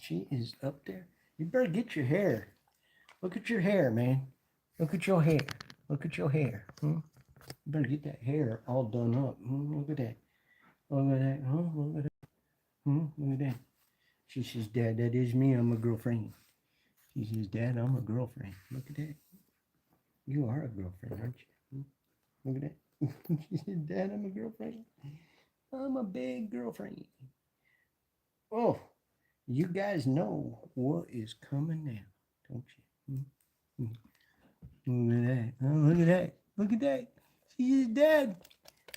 She is up there. You better get your hair. Look at your hair, man. Look at your hair. Look at your hair. You better get that hair all done up. Look at that. Look at that. Look at that. Look at that. She says, Dad, that is me. I'm a girlfriend. She says, Dad, I'm a girlfriend. Look at that. You are a girlfriend, aren't you? Look at that. She says, Dad, I'm a girlfriend. I'm a big girlfriend. Oh, you guys know what is coming now, don't you? Look at that. Oh, look at that. Look at that. She says, Dad,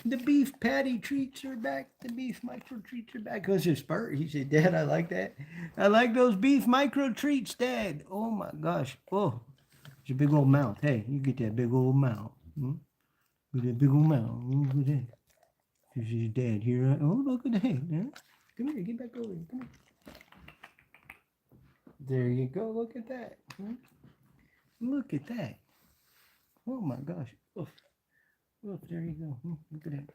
the beef patty treats are back. The beef micro treats are back. Goes to Spurt. He said, Dad, I like that. I like those beef micro treats, Dad. Oh my gosh. Oh, it's a big old mouth. Hey, you get that big old mouth. With that big old mouth. Look at that. This is Dad here. Oh, look at that. Huh? Come here. Get back over here. Come here. There you go. Look at that. Look at that. Oh my gosh. Oof. Oof, there you go. Look at that.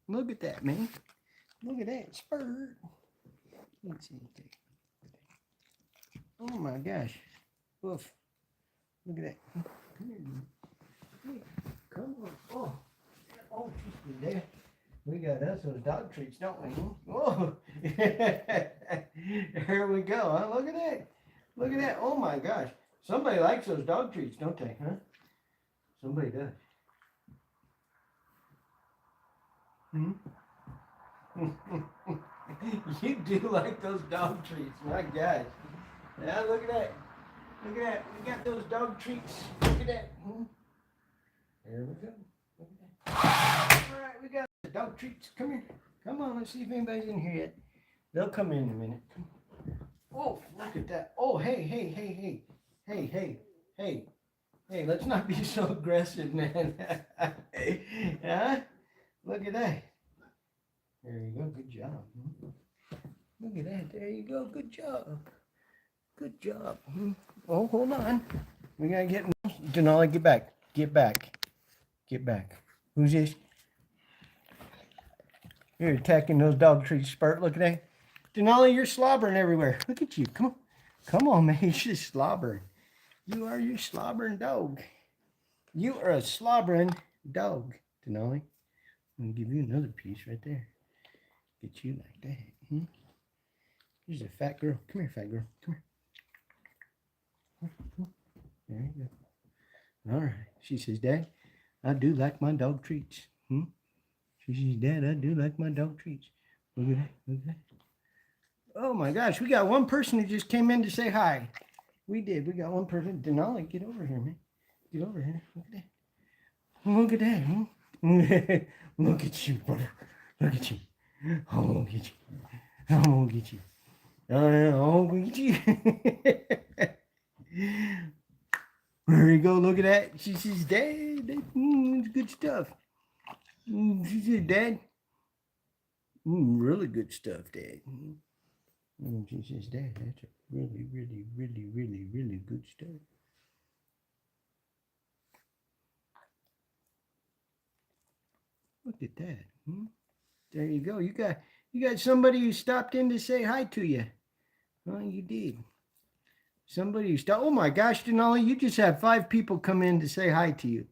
Look at that, man. Look at that. Spurt. Let's see. Oh my gosh. Oof. Look at that. Come here. Come on. Oh, she's there. We got us those dog treats, don't we? Oh. Here we go. Huh? Look at that. Look at that. Oh my gosh. Somebody likes those dog treats, don't they? Huh? Somebody does. You do like those dog treats, my gosh. Yeah, look at that. Look at that. We got those dog treats. Look at that. There we go. Look at that. All right, we got the dog treats. Come here. Come on, let's see if anybody's in here yet. They'll come in a minute. Oh, look at that. Oh, hey. Hey, let's not be so aggressive, man. Huh? Look at that. There you go. Good job. Look at that. There you go. Good job. Good job. Oh, hold on. We gotta get Denali. Get back. Get back. Get back. Who's this? You're attacking those dog treats, Spurt. Look at that. Denali, you're slobbering everywhere. Look at you. Come on. Come on, man. You're just slobbering. You are your slobbering dog. You are a slobbering dog, Denali. I'm going to give you another piece right there. Get you like that. Here's a fat girl. Come here, fat girl. Come here. There you go. All right. She says, Dad, I do like my dog treats. She says, Dad, I do like my dog treats. Look at that. Look at that. Oh my gosh, we got one person who just came in to say hi. We did. We got one person. Denali, get over here, man. Get over here. Look at that. Look at that. Look at you, brother. Look at you. I'm gonna get you. I'm gonna get you. I'm gonna get you. There you go. Look at that. She says, Dad, it's good stuff. She said, Dad, really good stuff, Dad. She says, Dad, that's a really, really, really, really, really good stuff. Look at that. There you go. You got somebody who stopped in to say hi to you. Oh, you did. Somebody who stopped. Oh my gosh, Denali, you just had 5 people come in to say hi to you.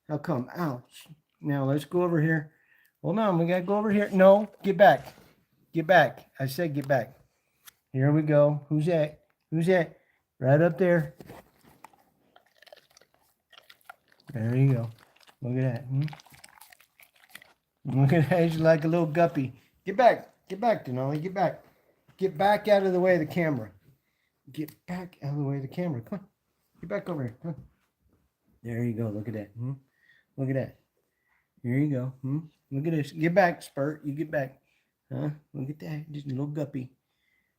How come? Ouch. Now let's go over here. Hold on, we gotta go over here. No, get back. Get back. I said get back. Here we go. Who's that? Who's that? Right up there. There you go. Look at that. Look at that. He's like a little guppy. Get back. Get back, Denali. Get back. Get back out of the way of the camera. Get back out of the way of the camera. Come on. Get back over here. Come on. There you go. Look at that. Look at that. Here you go. Look at this. Get back, Spurt. You get back. Huh? Look at that. Just a little guppy.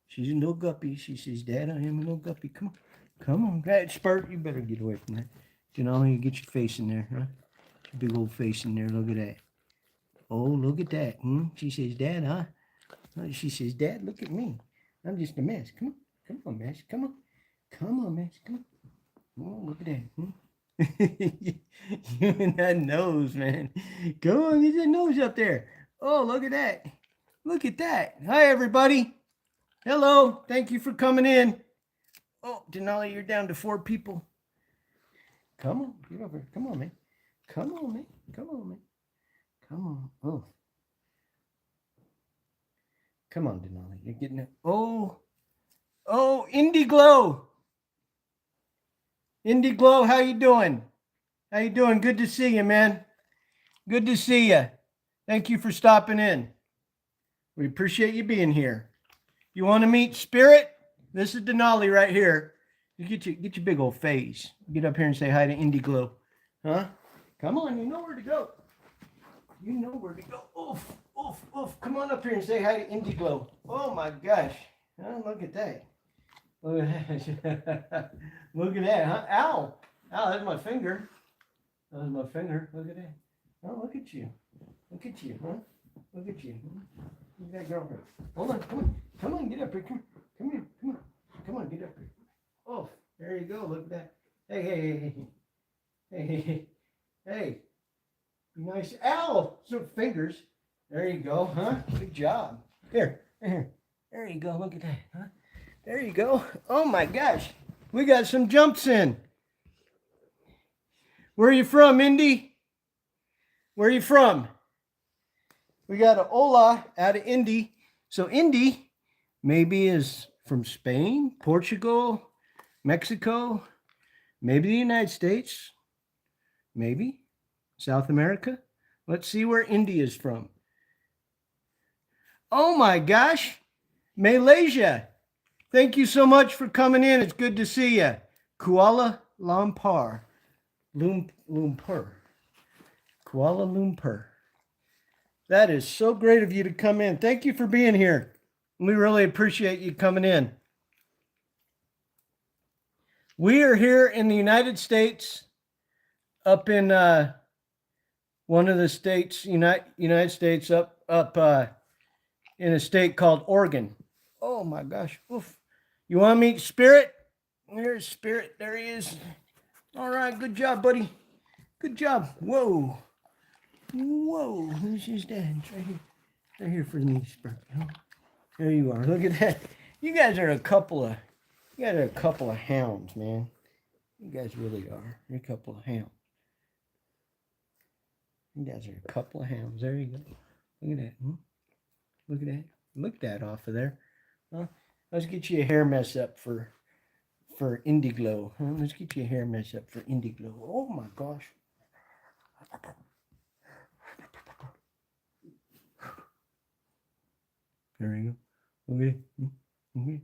She's a little guppy. She says, Dad, I am a little guppy. Come on. Come on. That Spurt, you better get away from that. You know, you get your face in there, huh? Your big old face in there. Look at that. Oh, look at that. She says, Dad, huh? She says, Dad, look at me. I'm just a mess. Come on. Come on, mess. Come on. Come on, mess. Come on. Oh, look at that. You and that nose, man. Come on, get that nose up there. Oh, look at that. Look at that. Hi, everybody. Hello. Thank you for coming in. Oh, Denali, you're down to 4 people. Come on. Get over here. Come on, man. Come on, man. Come on, man. Come on. Oh. Come on, Denali. You're getting it. Oh. Oh, Indie Glow. Indie Glow, how you doing? How you doing? Good to see you, man. Good to see you. Thank you for stopping in. We appreciate you being here. You want to meet Spirit? This is Denali right here. You get your big old face. Get up here and say hi to Indie Glow. Huh? Come on, you know where to go. You know where to go. Oof, oof, oof. Come on up here and say hi to Indie Glow. Oh my gosh. Oh, look at that. Look at that. Look at that, huh? Ow. Ow, that's my finger. That was my finger. Look at that. Oh, look at you. Look at you, huh? Look at you. Look at that girlfriend. Hold on, come on. Come on, get up here. Come here. Come on. Come on, get up here. Oh, there you go. Look at that. Hey, hey, hey, hey. Hey, hey, hey. Hey. Be nice. Ow! Some fingers. There you go, huh? Good job. Here. There you go. Look at that, huh? There you go. Oh my gosh. We got some jumps in. Where are you from, Indy? Where are you from? We got a Ola out of Indy. So Indy maybe is from Spain, Portugal, Mexico, maybe the United States, maybe South America. Let's see where Indy is from. Oh my gosh, Malaysia. Thank you so much for coming in. It's good to see you. Kuala Lumpur. Lumpur. Kuala Lumpur. That is so great of you to come in. Thank you for being here. We really appreciate you coming in. We are here in the United States, up in one of the states, United States, up in a state called Oregon. Oh my gosh. Oof. You want to meet Spirit? There's Spirit. There he is. All right. Good job, buddy. Good job. Whoa. Whoa. Who's his dad? It's right here. Right here for me, Spirit. There you are. Look at that. You guys are a couple of hounds, man. You guys really are. You're a couple of hounds. You guys are a couple of hounds. There you go. Look at that. Look at that. Look that off of there. Huh? Let's get you a hair mess up for Indiglow. Huh? Let's get you a hair mess up for Indiglow. Oh my gosh. There you go. Look at it. Okay.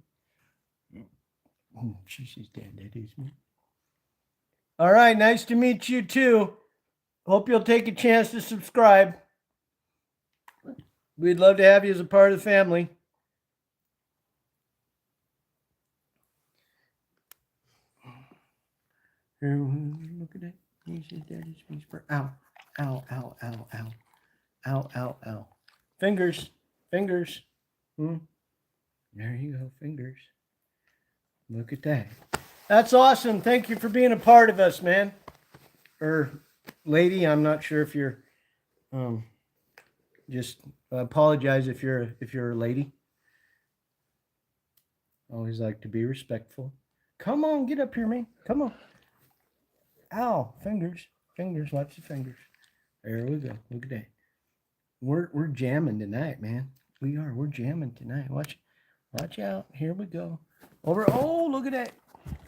She's his dad. That is me. All right. Nice to meet you too. Hope you'll take a chance to subscribe. We'd love to have you as a part of the family. Here, look at that. He says daddy's speaks for ow, ow, ow, ow, ow, ow, ow, ow. Fingers, fingers. There you go, fingers. Look at that. That's awesome. Thank you for being a part of us, man. Or lady, I'm not sure if you're. Just apologize if you're a lady. Always like to be respectful. Come on, get up here, man. Come on. Ow, fingers, fingers, lots of fingers. There we go. Look at that. We're jamming tonight, man. We are. We're jamming tonight. Watch out. Here we go. Over. Oh, look at that.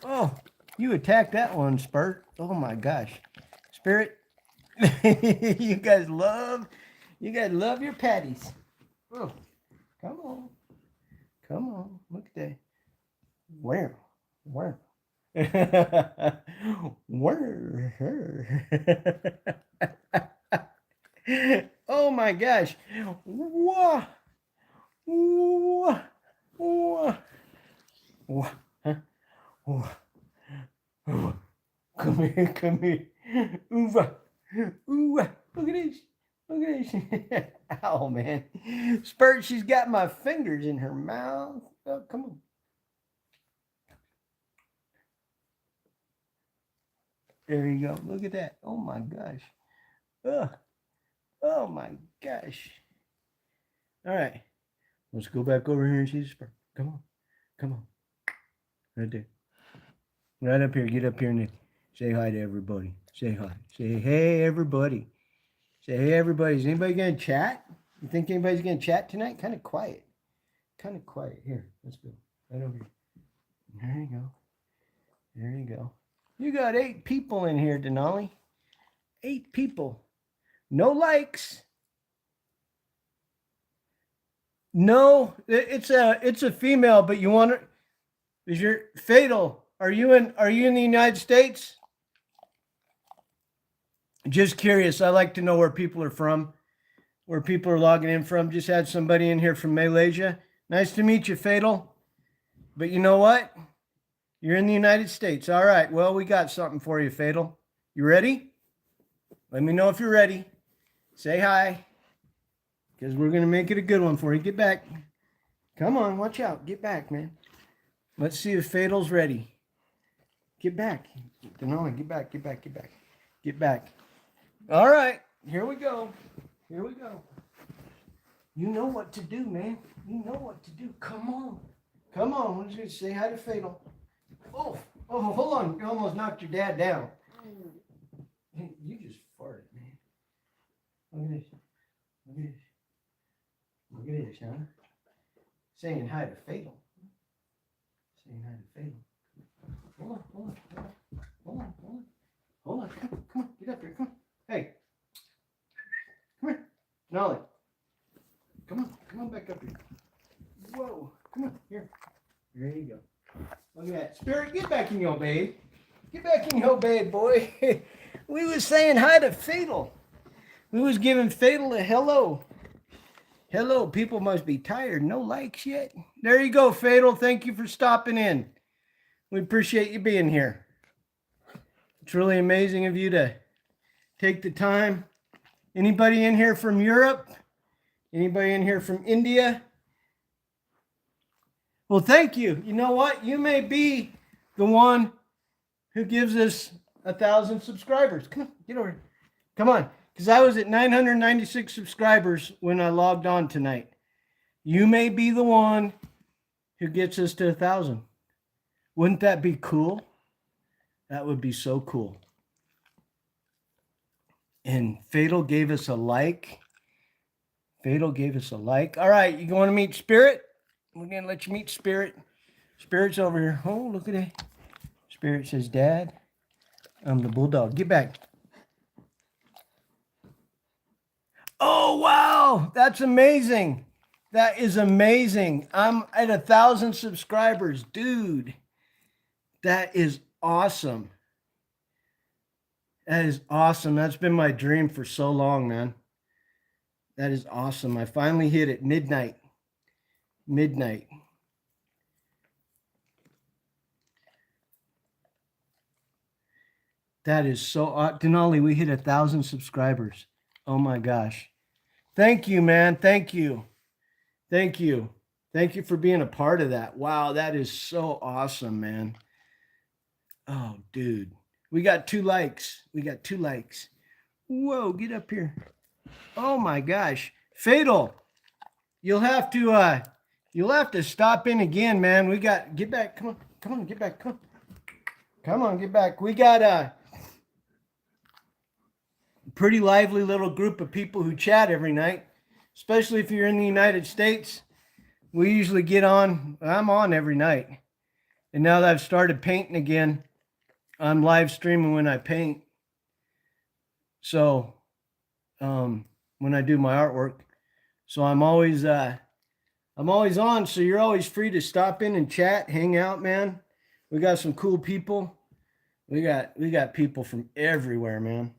Oh, you attacked that one, Spurt. Oh my gosh, Spirit. you guys love your patties. Oh, come on. Look at that. Where? Where? Oh my gosh. Whoa. Whoa. Whoa. Whoa. Whoa. Come here. Ooh. Look at this. Ow, man. Spurt, she's got my fingers in her mouth. Oh, come on. There you go. Look at that. Oh my gosh. Oh my gosh. All right. Let's go back over here and see the sperm. Come on. Come on. Right there. Right up here. Get up here and say hi to everybody. Say hi. Say, hey, everybody. Say, hey, everybody. Is anybody going to chat? You think anybody's going to chat tonight? Kind of quiet. Kind of quiet. Here, let's go. Right over here. There you go. There you go. You got 8 people in here, Denali. 8 people. No likes. No, it's a female, but you want her. Is your Fatal? Are you in the United States? Just curious. I like to know where people are from, where people are logging in from. Just had somebody in here from Malaysia. Nice to meet you, Fatal. But you know what? You're in the United States. All right. Well, we got something for you, Fatal. You ready? Let me know if you're ready. Say hi. Because we're going to make it a good one for you. Get back. Come on. Watch out. Get back, man. Let's see if Fatal's ready. Get back. Denali, get back. Get back. Get back. Get back. All right. Here we go. Here we go. You know what to do, man. You know what to do. Come on. Come on. We're just going to say hi to Fatal. Oh, hold on. You almost knocked your dad down. Hey, you just farted, man. Look at this. Look at this. Look at this, huh? Saying hi to Fatal. Saying hi to Fatal. Hold on. Hold on. Come on. Get up here. Come on. Hey. Come here. Nolly. Come on back up here. Whoa. Come on. Here. There you go. Look at that. Spirit, get back in your bed. Get back in your bed, boy. We was saying hi to Fatal. We was giving Fatal a hello. Hello, people must be tired. No likes yet. There you go, Fatal. Thank you for stopping in. We appreciate you being here. It's really amazing of you to take the time. Anybody in here from Europe? Anybody in here from India? Well, thank you. You know what? You may be the one who gives us 1,000 subscribers. Come on, get over here. Come on. Because I was at 996 subscribers when I logged on tonight. You may be the one who gets us to 1,000. Wouldn't that be cool? That would be so cool. And Fatal gave us a like. Fatal gave us a like. All right, you want to meet Spirit? We're going to let you meet Spirit. Spirit's over here. Oh, look at that. Spirit says, Dad, I'm the bulldog. Get back. Oh, wow. That's amazing. That is amazing. I'm at 1,000 subscribers. Dude, that is awesome. That is awesome. That's been my dream for so long, man. That is awesome. I finally hit it. Midnight. That is so awesome. Denali, we hit 1,000 subscribers. Oh my gosh. Thank you, man. Thank you. Thank you. Thank you for being a part of that. Wow, that is so awesome, man. Oh, dude. We got 2 likes. We got 2 likes. Whoa, get up here. Oh my gosh. Fatal. You'll have to stop in again, man. Get back. Come on, get back. Come on, get back. We got a pretty lively little group of people who chat every night, especially if you're in the United States. We usually get on. I'm on every night. And now that I've started painting again, I'm live streaming when I paint. So, when I do my artwork. So I'm always on. So you're always free to stop in and chat, hang out, man. We got some cool people. We got people from everywhere, man.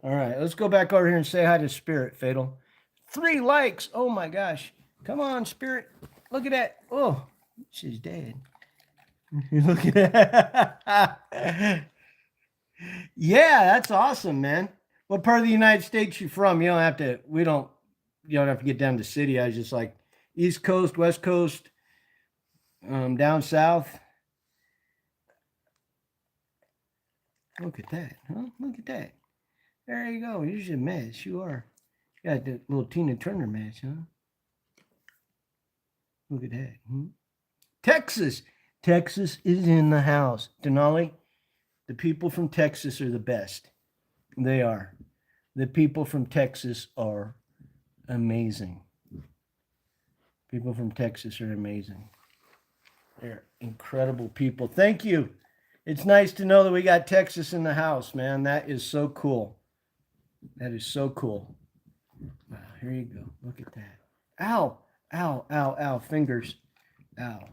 All right, let's go back over here and say hi to Spirit, Fatal. 3 likes. Oh my gosh. Come on, Spirit. Look at that. Oh, she's dead. Look at that. Yeah, that's awesome, man. What part of the United States you from? You don't have to get down to city. I was just like East Coast, West Coast, down south. Look at that, huh? Look at that. There you go. You're a mess. You are. You got that little Tina Turner mess, huh? Look at that. Texas. Texas is in the house. Denali, the people from Texas are the best. They are. The people from Texas are amazing. People from Texas are amazing. They're incredible people. Thank you. It's nice to know that we got Texas in the house, man. That is so cool. That is so cool. Wow, here you go. Look at that. Ow, ow, ow, ow. Fingers. Ow.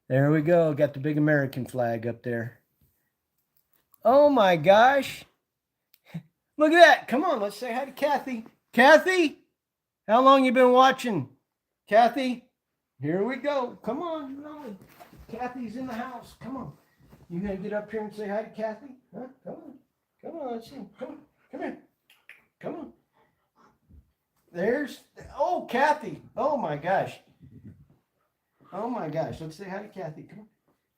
There we go. Got the big American flag up there. Oh my gosh. Look at that. Come on, let's say hi to Kathy. Kathy, how long you been watching? Kathy, here we go. Come on. No. Kathy's in the house. Come on. You gonna get up here and say hi to Kathy? Huh? Come on. Come on, let's see. Come here. Come on. There's, oh, Kathy. Oh my gosh. Oh my gosh. Let's say hi to Kathy. Come on.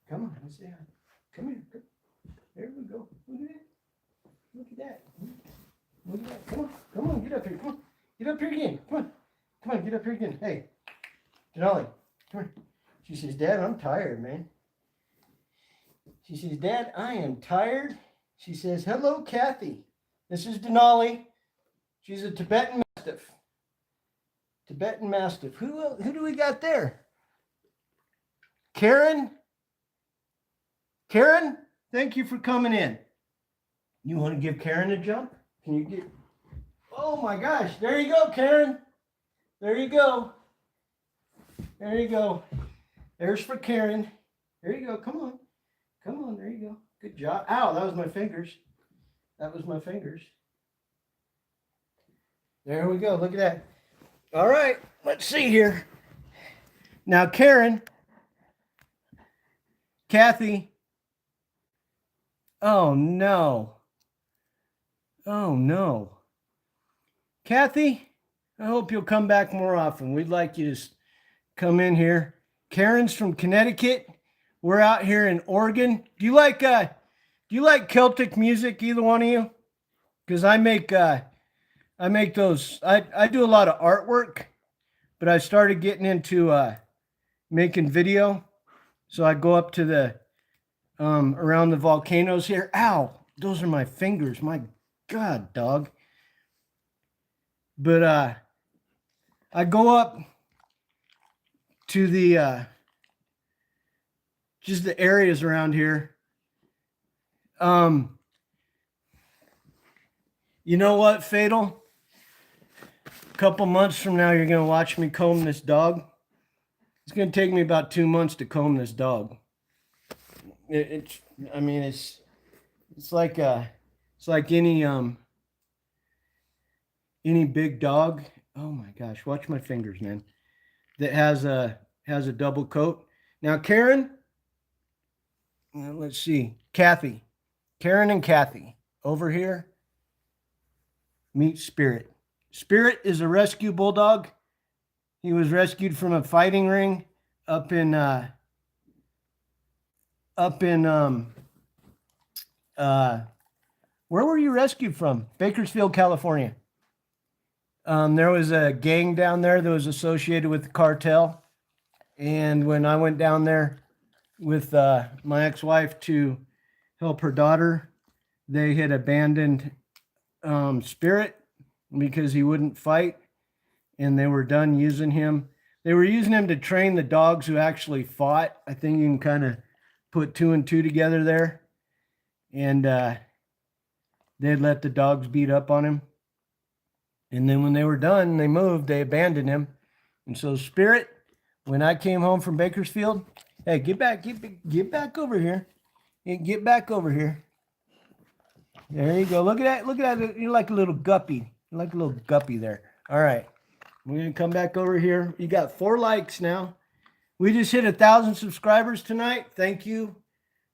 Come on, let's say hi. Come here. Come. There we go. Look at that. Look at that. Look at that. Come on. Come on. Get up here. Come on. Get up here again. Come on. Come on. Get up here again. Hey. Denali. Come here. She says, Dad, I'm tired, man. She says, Dad, I am tired. She says, hello, Kathy. This is Denali. She's a Tibetan Mastiff. Tibetan Mastiff. Who do we got there? Karen? Karen, thank you for coming in. You want to give Karen a jump? Can you get... Oh my gosh, there you go, Karen. There you go. There you go. There's for Karen. There you go. Come on. Come on. There you go. Good job. Ow, that was my fingers. That was my fingers. There we go. Look at that. All right. Let's see here. Now, Karen. Kathy. Oh, no. Oh, no. Kathy, I hope you'll come back more often. We'd like you to come in here. Karen's from Connecticut. We're out here in Oregon. Do you like Celtic music, either one of you? Because I make those. I do a lot of artwork, but I started getting into making video. So I go up to the around the volcanoes here. Ow, those are my fingers. My God, dog. But I go up to the just the areas around here. You know what, Fatal? A couple months from now, you're gonna watch me comb this dog. It's gonna take me about 2 months to comb this dog. It's like any big dog. Oh my gosh, watch my fingers, man. That has a double coat. Now, Karen, let's see, Kathy, Karen and Kathy over here. Meet Spirit. Spirit is a rescue bulldog. He was rescued from a fighting ring up in where were you rescued from? Bakersfield, California. There was a gang down there that was associated with the cartel. And when I went down there with my ex-wife to help her daughter, they had abandoned Spirit because he wouldn't fight, and they were done using him. They were using him to train the dogs who actually fought. I think you can kind of put 2 and 2 together there. And they'd let the dogs beat up on him. And then when they were done, they moved, they abandoned him. And so Spirit, when I came home from Bakersfield, hey, get back over here. Hey, get back over here. There you go. Look at that. You're like a little guppy. You're like a little guppy there. All right. We're going to come back over here. You got 4 likes now. We just hit 1,000 subscribers tonight. Thank you,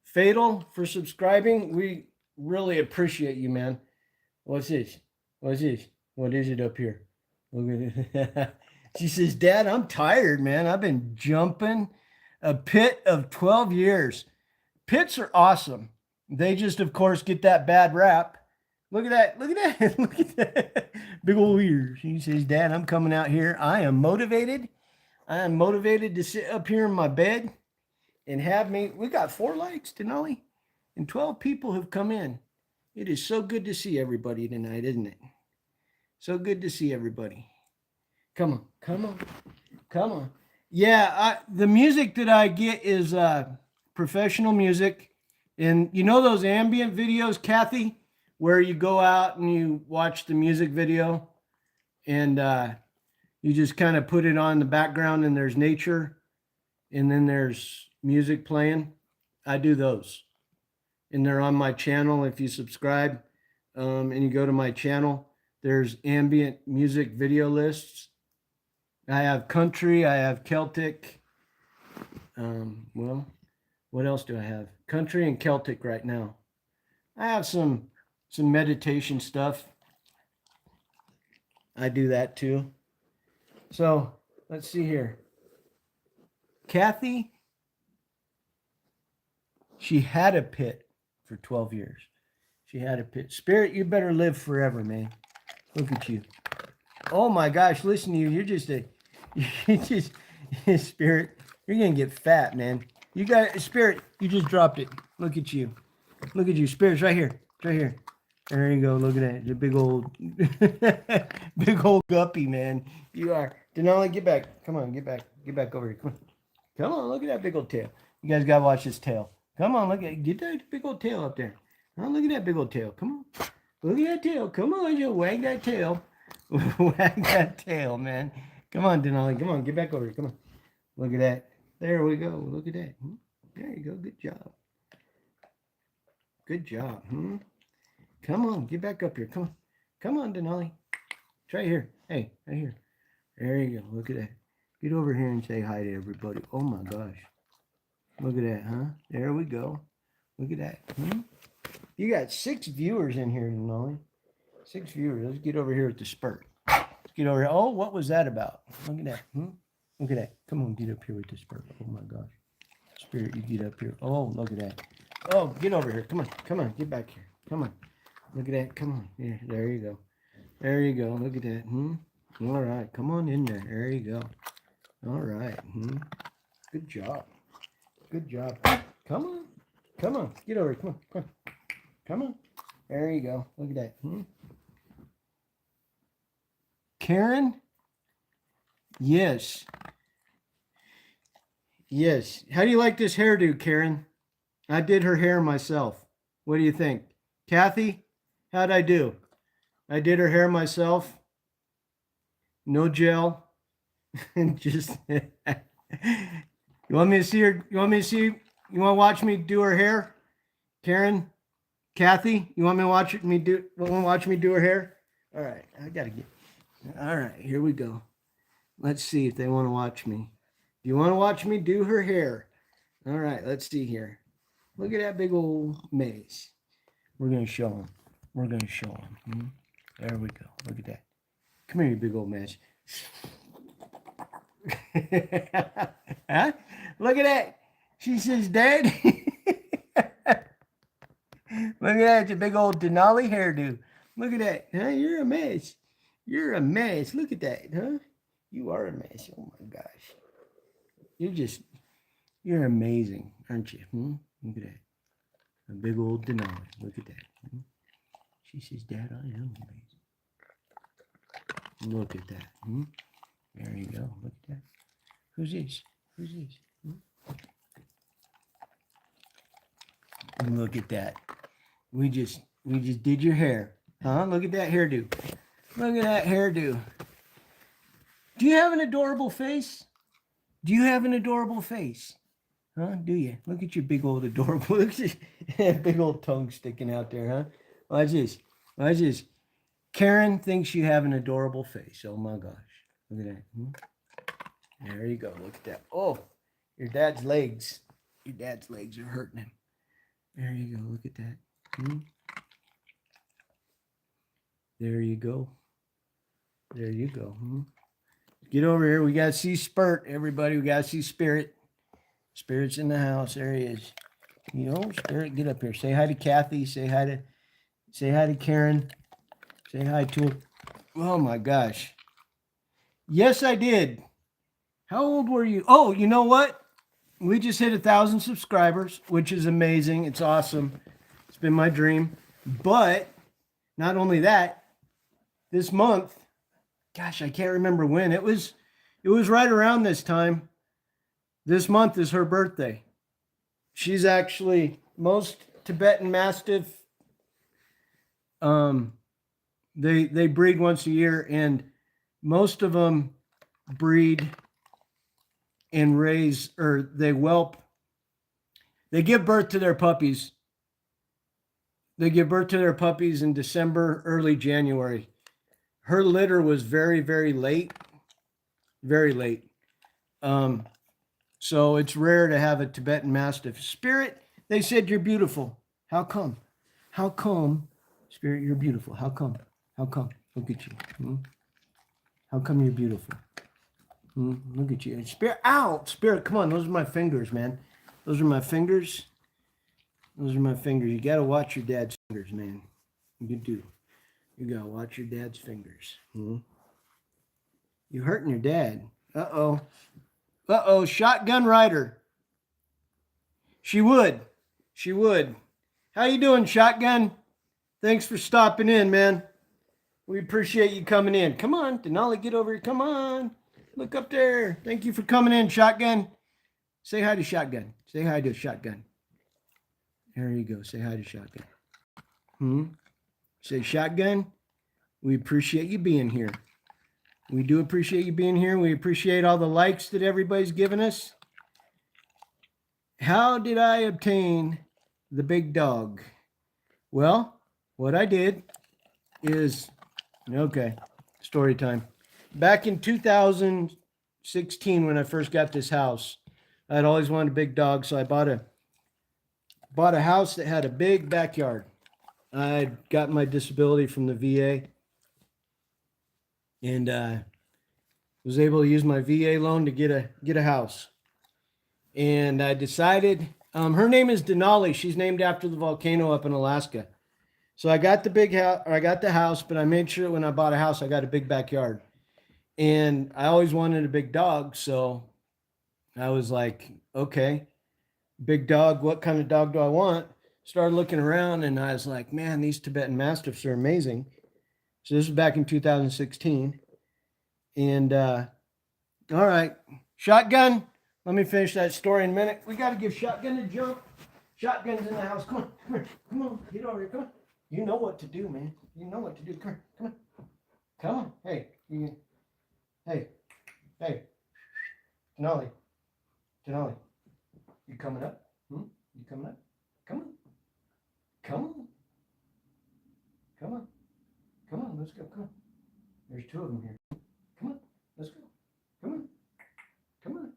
Fatal, for subscribing. We really appreciate you, man. What's this? What's this? What is it up here? Look at it. She says, Dad, I'm tired, man. I've been jumping a pit of 12 years. Pits are awesome. They just, of course, get that bad rap. Look at that. Look at that. Look at that. Big old ears. He says, Dad, I'm coming out here. I am motivated I am motivated to sit up here in my bed and have me. We got 4 likes, Denali, and 12 people have come in. It is so good to see everybody tonight, isn't it? So good to see everybody. Come on, come on, come on. Yeah, the music that I get is professional music. And you know those ambient videos, Kathy, where you go out and you watch the music video and you just kind of put it on the background and there's nature and then there's music playing. I do those. And they're on my channel. If you subscribe and you go to my channel, there's ambient music video lists. I have country, I have Celtic. Well, what else do I have? Country and Celtic right now. I have some meditation stuff. I do that too. So let's see here. Kathy, she had a pit for 12 years. She had a pit. Spirit, you better live forever, man. Look at you. Oh my gosh, listen to you. You're just Spirit, you're going to get fat, man. You got Spirit, you just dropped it. Look at you. Look at you. Spirit's right here. It's right here. There you go. Look at that. The big old guppy, man. You are. Denali, get back. Come on, get back. Get back over here. Come on. Come on, look at that big old tail. You guys got to watch this tail. Come on, look at, get that big old tail up there. Oh, look at that big old tail. Come on. Look at that tail. Come on, you wag that tail. Wag that tail, man. Come on, Denali. Come on, get back over here. Come on. Look at that. There we go. Look at that. There you go. Good job. Good job. Come on, get back up here. Come on. Come on, Denali. It's right here. Hey, right here. There you go. Look at that. Get over here and say hi to everybody. Oh my gosh. Look at that, huh? There we go. Look at that. You got 6 viewers in here, Denali. 6 viewers. Let's get over here with the spurt. Let's get over here. Oh, what was that about? Look at that. Look at that. Come on, get up here with the spurt. Oh my gosh. Spirit, you get up here. Oh, look at that. Oh, get over here. Come on. Come on. Get back here. Come on. Look at that. Come on. Yeah, there you go. There you go. Look at that. All right. Come on in there. There you go. All right. Good job. Good job. Come on. Come on. Get over here. Come on. Come on. Come on. There you go. Look at that. Karen? Yes. Yes. How do you like this hairdo, Karen? I did her hair myself. What do you think? Kathy, how'd I do? I did her hair myself. No gel. Just you want me to see her? You want me to see? You want to watch me do her hair? Karen, Kathy, you want me to watch me do her hair? All right, I gotta get. All right, here we go. Let's see if they want to watch me. Do you want to watch me do her hair? All right, let's see here. Look at that big old maze. We're gonna show them. We're gonna show them. There we go. Look at that. Come here, you big old maze. Huh? Look at that. She says, Dad. Look at that, your big old Denali hairdo. Look at that. Huh? You're a mess. You're a mess. Look at that, huh? You are a mess. Oh my gosh. You're amazing, aren't you? Look at that. A big old Denali. Look at that. She says, Dad, I am amazing. Look at that. There you go. Look at that. Who's this? Who's this? Look at that. We just did your hair. Huh? Look at that hairdo. Look at that hairdo. Do you have an adorable face? Do you have an adorable face? Huh? Do you? Look at your big old adorable. Look at that big old tongue sticking out there, huh? Watch this. Watch this. Karen thinks you have an adorable face. Oh my gosh. Look at that. There you go. Look at that. Oh, your dad's legs. Your dad's legs are hurting him. There you go. Look at that. There you go. There you go. Get over here. We got to see Spurt, everybody. We got to see Spirit. Spirit's in the house. There he is. You know, Spirit, get up here. Say hi to Kathy. Say hi to Karen. Say hi to her. Oh my gosh. Yes, I did. How old were you? Oh, you know what? We just hit 1,000 subscribers, which is amazing. It's awesome. It's been my dream. But not only that, this month, gosh, I can't remember when. It was right around this time. This month is her birthday. She's actually most Tibetan Mastiff. Um, they breed once a year, and most of them breed and raise, or they whelp. They give birth to their puppies. They give birth to their puppies in December, early January. Her litter was very, very late, very late. So it's rare to have a Tibetan Mastiff. Spirit, they said you're beautiful. How come? How come, Spirit, you're beautiful? How come? How come? Look at you. How come you're beautiful? Look at you. Spirit, ow! Spirit, come on. Those are my fingers, man. Those are my fingers. Those are my fingers. You got to watch your dad's fingers, man. You do. You got to watch your dad's fingers. You're hurting your dad. Uh-oh. Uh-oh. Shotgun rider. She would. She would. How you doing, Shotgun? Thanks for stopping in, man. We appreciate you coming in. Come on, Denali, get over here. Come on. Look up there. Thank you for coming in, Shotgun. Say hi to Shotgun. Say hi to Shotgun. There you go. Say hi to Shotgun. Say, Shotgun, we appreciate you being here. We do appreciate you being here. We appreciate all the likes that everybody's given us. How did I obtain the big dog? Well, what I did is, okay, story time. Back in 2016, when I first got this house, I'd always wanted a big dog, so I bought a house that had a big backyard. I'd gotten my disability from the VA, and was able to use my VA loan to get a house. And I decided, her name is Denali. She's named after the volcano up in Alaska. So I got the big house, or I got the house, but I made sure when I bought a house, I got a big backyard. And I always wanted a big dog, so I was like, okay, big dog, what kind of dog do I want? Started looking around, and I was like, man, these Tibetan Mastiffs are amazing. So this was back in 2016. And all right, Shotgun, let me finish that story in a minute. We got to give Shotgun a jump. Shotgun's in the house. Come on, come here. Come on, get over here. Come on. You know what to do, man. You know what to do. Come on, come on. Come on. Hey, hey, Denali. Denali, you coming up? You coming up? Come on. Come on. Come on. Come on, let's go. Come on. There's two of them here. Come on, let's go. Come on. Come on.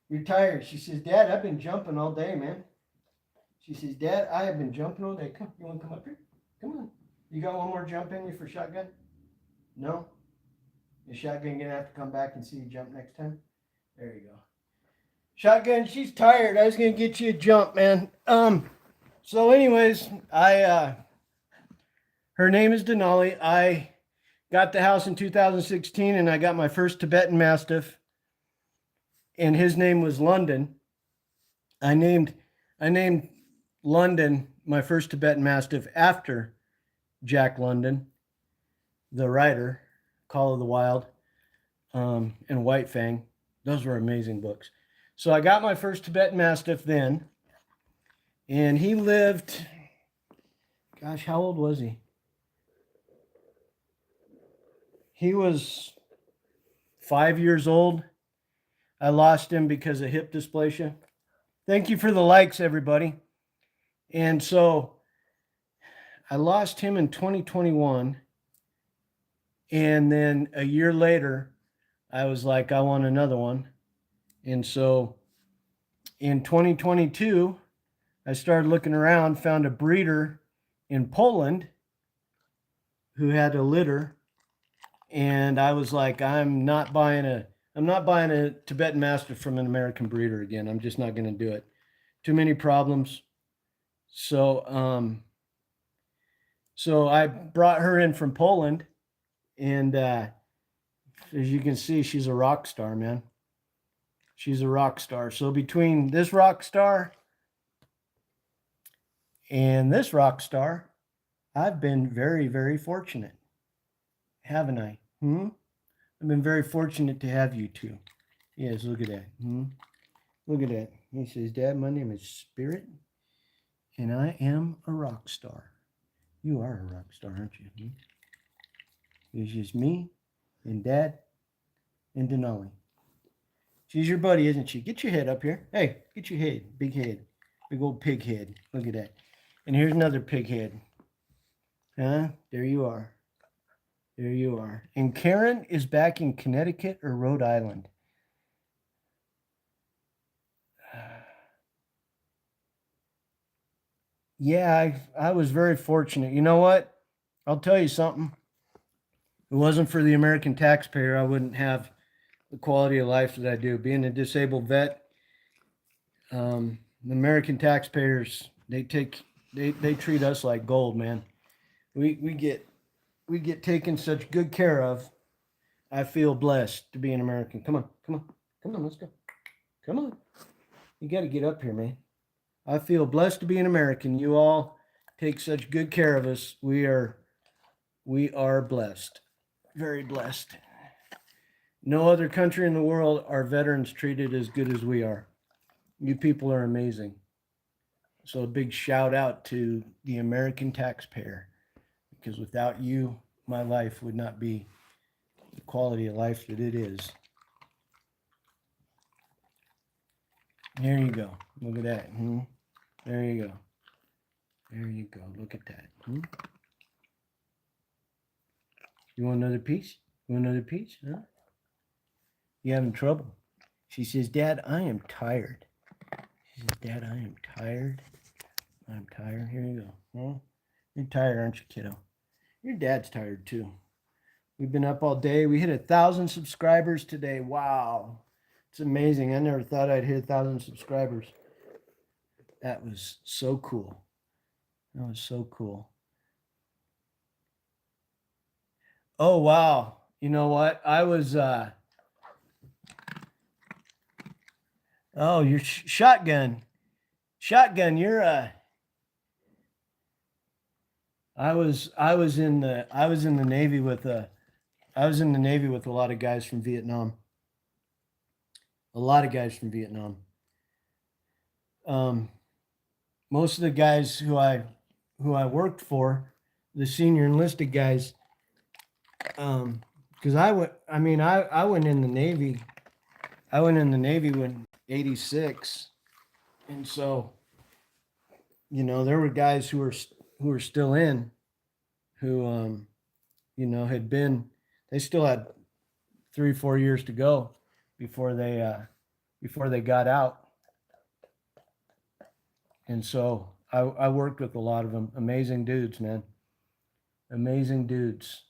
You're tired. She says, Dad, I've been jumping all day, man. She says, Dad, I have been jumping all day. Come, you want to come up here? Come on. You got one more jump in you for Shotgun? No? Is Shotgun going to have to come back and see you jump next time? There you go. Shotgun, she's tired. I was going to get you a jump, man. So anyways, her name is Denali. I got the house in 2016, and I got my first Tibetan Mastiff, and his name was London. I named London, my first Tibetan Mastiff, after Jack London, the writer, Call of the Wild, and White Fang. Those were amazing books. So I got my first Tibetan Mastiff then, and he lived, gosh, how old was he? He was 5 years old. I lost him because of hip dysplasia. Thank you for the likes, everybody. And so I lost him in 2021. And then a year later, I was like, I want another one. And so in 2022, I started looking around, found a breeder in Poland who had a litter. And I was like, I'm not buying a Tibetan Mastiff from an American breeder again. I'm just not going to do it. Too many problems. So, so I brought her in from Poland, and As you can see, she's a rock star, man. She's a rock star. So between this rock star and this rock star, I've been very, very fortunate, haven't I? I've been very fortunate to have you two. Yes, look at that. Look at that. He says, Dad, my name is Spirit, and I am a rock star. You are a rock star, aren't you? It's just me and Dad and Denali. She's your buddy, isn't she? Get your head up here. Hey, get your head. Big old pig head. Look at that. And here's another pig head. Huh? There you are. There you are. And Karen is back in Connecticut or Rhode Island. Yeah, I was very fortunate. You know what? I'll tell you something. If it wasn't for the American taxpayer, I wouldn't have the quality of life that I do. Being a disabled vet, the American taxpayers, they treat us like gold, man. We get taken such good care of. I feel blessed to be an American. Come on, let's go. Come on. You got to get up here, man. I feel blessed to be an American. You all take such good care of us. We are blessed. Very blessed. No other country in the world are veterans treated as good as we are. You people are amazing. So a big shout out to the American taxpayer, because without you, my life would not be the quality of life that it is. There you go. Look at that. There you go. There you go. Look at that. You want another piece? You want another piece? Huh? You having trouble? She says, Dad, I am tired. She says, Dad, I am tired. I'm tired. Here you go. Huh? You're tired, aren't you, kiddo? Your dad's tired too. We've been up all day. We hit 1,000 subscribers today. Wow. It's amazing. I never thought I'd hit 1,000 subscribers. That was so cool. That was so cool. Oh, wow. You know what? I was, oh, you're shotgun. Shotgun, you're, I was in the Navy with a lot of guys from Vietnam. A lot of guys from Vietnam. Most of the guys who I worked for, the senior enlisted guys, because I went in the Navy. I went in the Navy when 86, and so, you know, there were guys who were still in, who, you know, had been. They still had 3-4 years to go before they got out. And so I worked with a lot of them. Amazing dudes, man. Amazing dudes.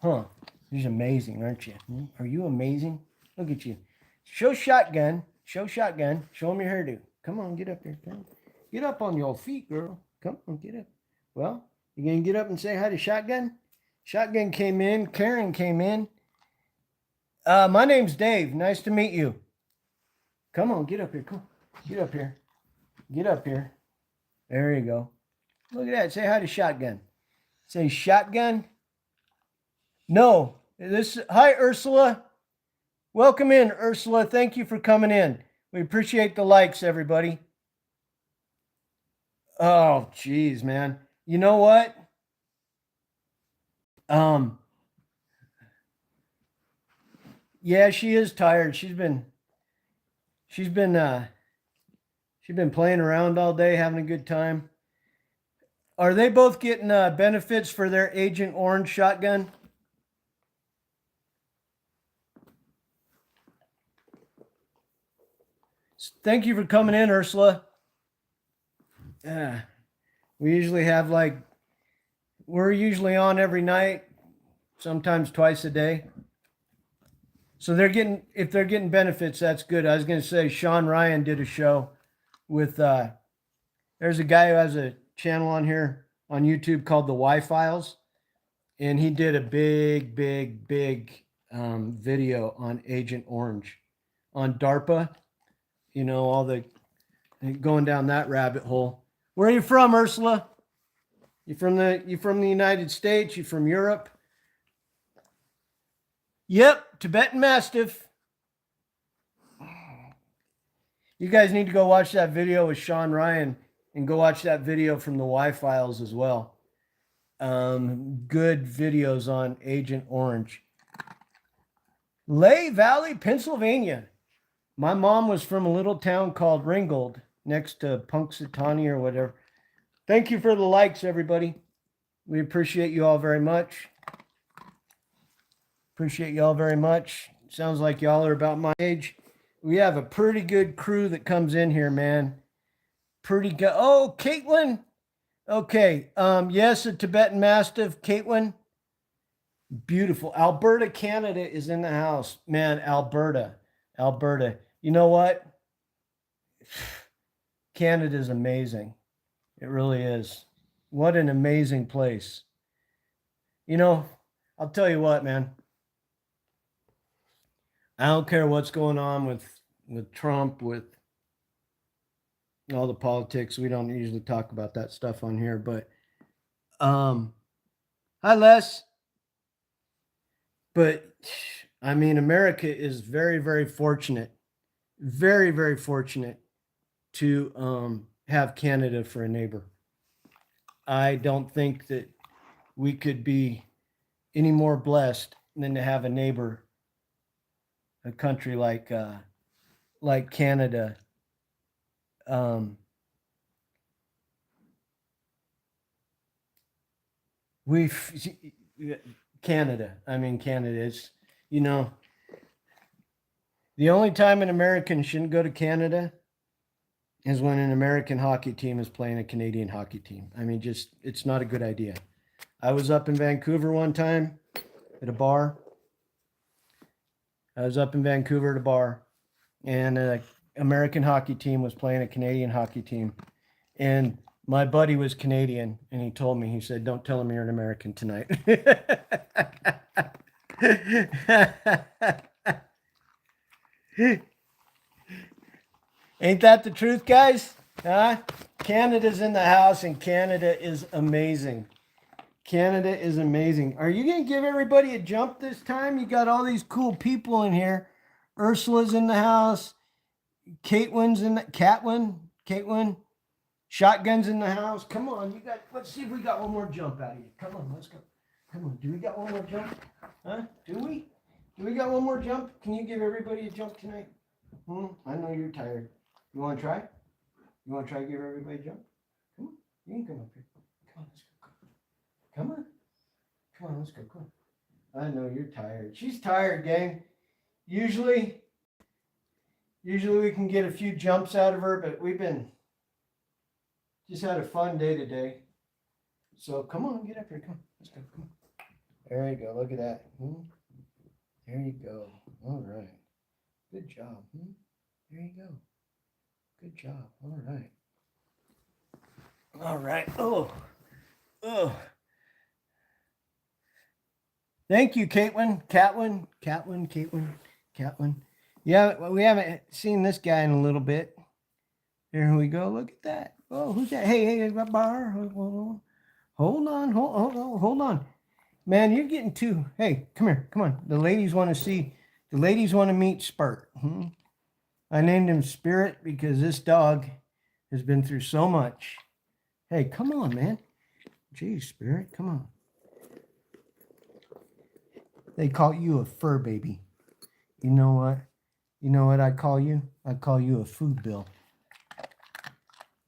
Huh. He's amazing, aren't you? Are you amazing? Look at you. Show shotgun. Show shotgun. Show him your hairdo. Come on, get up here. Come on. Get up on your feet, girl. Come on, get up. Well, you gonna get up and say hi to Shotgun? Shotgun came in. Karen came in. My name's Dave. Nice to meet you. Come on, get up here. Come on. Get up here. Get up here. There you go. Look at that. Say hi to Shotgun. Say Shotgun. No. Hi, Ursula. Welcome in, Ursula. Thank you for coming in. We appreciate the likes, everybody. Oh, geez, man. You know what? Yeah, she is tired. She's been playing around all day, having a good time. Are they both getting benefits for their Agent Orange shotgun? Thank you for coming in, Ursula. We usually have we're usually on every night, sometimes twice a day. So if they're getting benefits, that's good. I was going to say, Sean Ryan did a show with, there's a guy who has a channel on here on YouTube called the Y Files. and he did a big video on Agent Orange, on DARPA. You know, all the going down that rabbit hole. Where are you from, Ursula? You from the United States? You from Europe? Yep, Tibetan Mastiff. You guys need to go watch that video with Sean Ryan and go watch that video from the Y-Files as well. Good videos on Agent Orange. Lehigh Valley, Pennsylvania. My mom was from a little town called Ringgold next to Punxsutawney or whatever. Thank you for the likes, everybody. We appreciate you all very much. Appreciate y'all very much. Sounds like y'all are about my age. We have a pretty good crew that comes in here, man. Pretty good. Oh, Caitlin. Okay. Yes, a Tibetan Mastiff. Caitlin. Beautiful. Alberta, Canada is in the house. Man, Alberta. You know what? Canada's amazing. It really is. What an amazing place. You know, I'll tell you what, man. I don't care what's going on with Trump, with all the politics. We don't usually talk about that stuff on here, but hi Les. But I mean, America is very fortunate, very fortunate to have Canada for a neighbor. I don't think that we could be any more blessed than to have a neighbor, a country like Canada. Canada. I mean, Canada is, you know, the only time an American shouldn't go to Canada is when an American hockey team is playing a Canadian hockey team. I mean, just, it's not a good idea. I was up in Vancouver one time at a bar. And an American hockey team was playing a Canadian hockey team. And my buddy was Canadian, and he told me, he said, don't tell him you're an American tonight. Ain't that the truth, guys? Huh? Canada's in the house, and Canada is amazing. Canada is amazing. Are you going to give everybody a jump this time? You got all these cool people in here. Ursula's in the house. Caitlin's in the... Caitlin. Shotgun's in the house. Come on. Let's see if we got one more jump out of you. Come on, let's go. Come on. Do we got one more jump? Huh? Do we? Do we got one more jump? Can you give everybody a jump tonight? I know you're tired. You want to try? You want to try to give everybody a jump? Come on. You can come up here. Come on, let's go. Come on. Come on, let's go. Come on. I know you're tired. She's tired, gang. Usually we can get a few jumps out of her, but we've just had a fun day today. So come on, get up here. Come on. Let's go. Come on. There you go. Look at that. There you go. All right. Good job. There you go. Good job. All right. All right. Oh. Thank you, Caitlin. Caitlin. Yeah, well, we haven't seen this guy in a little bit. Here we go. Look at that. Oh, who's that? Hey, bar. Hold on. Man, you're getting too. Hey, come here. Come on. The ladies want to meet Spurt. I named him Spirit because this dog has been through so much. Hey, come on, man. Geez, Spirit, come on. They call you a fur baby. You know what? You know what I call you? I call you a food bill.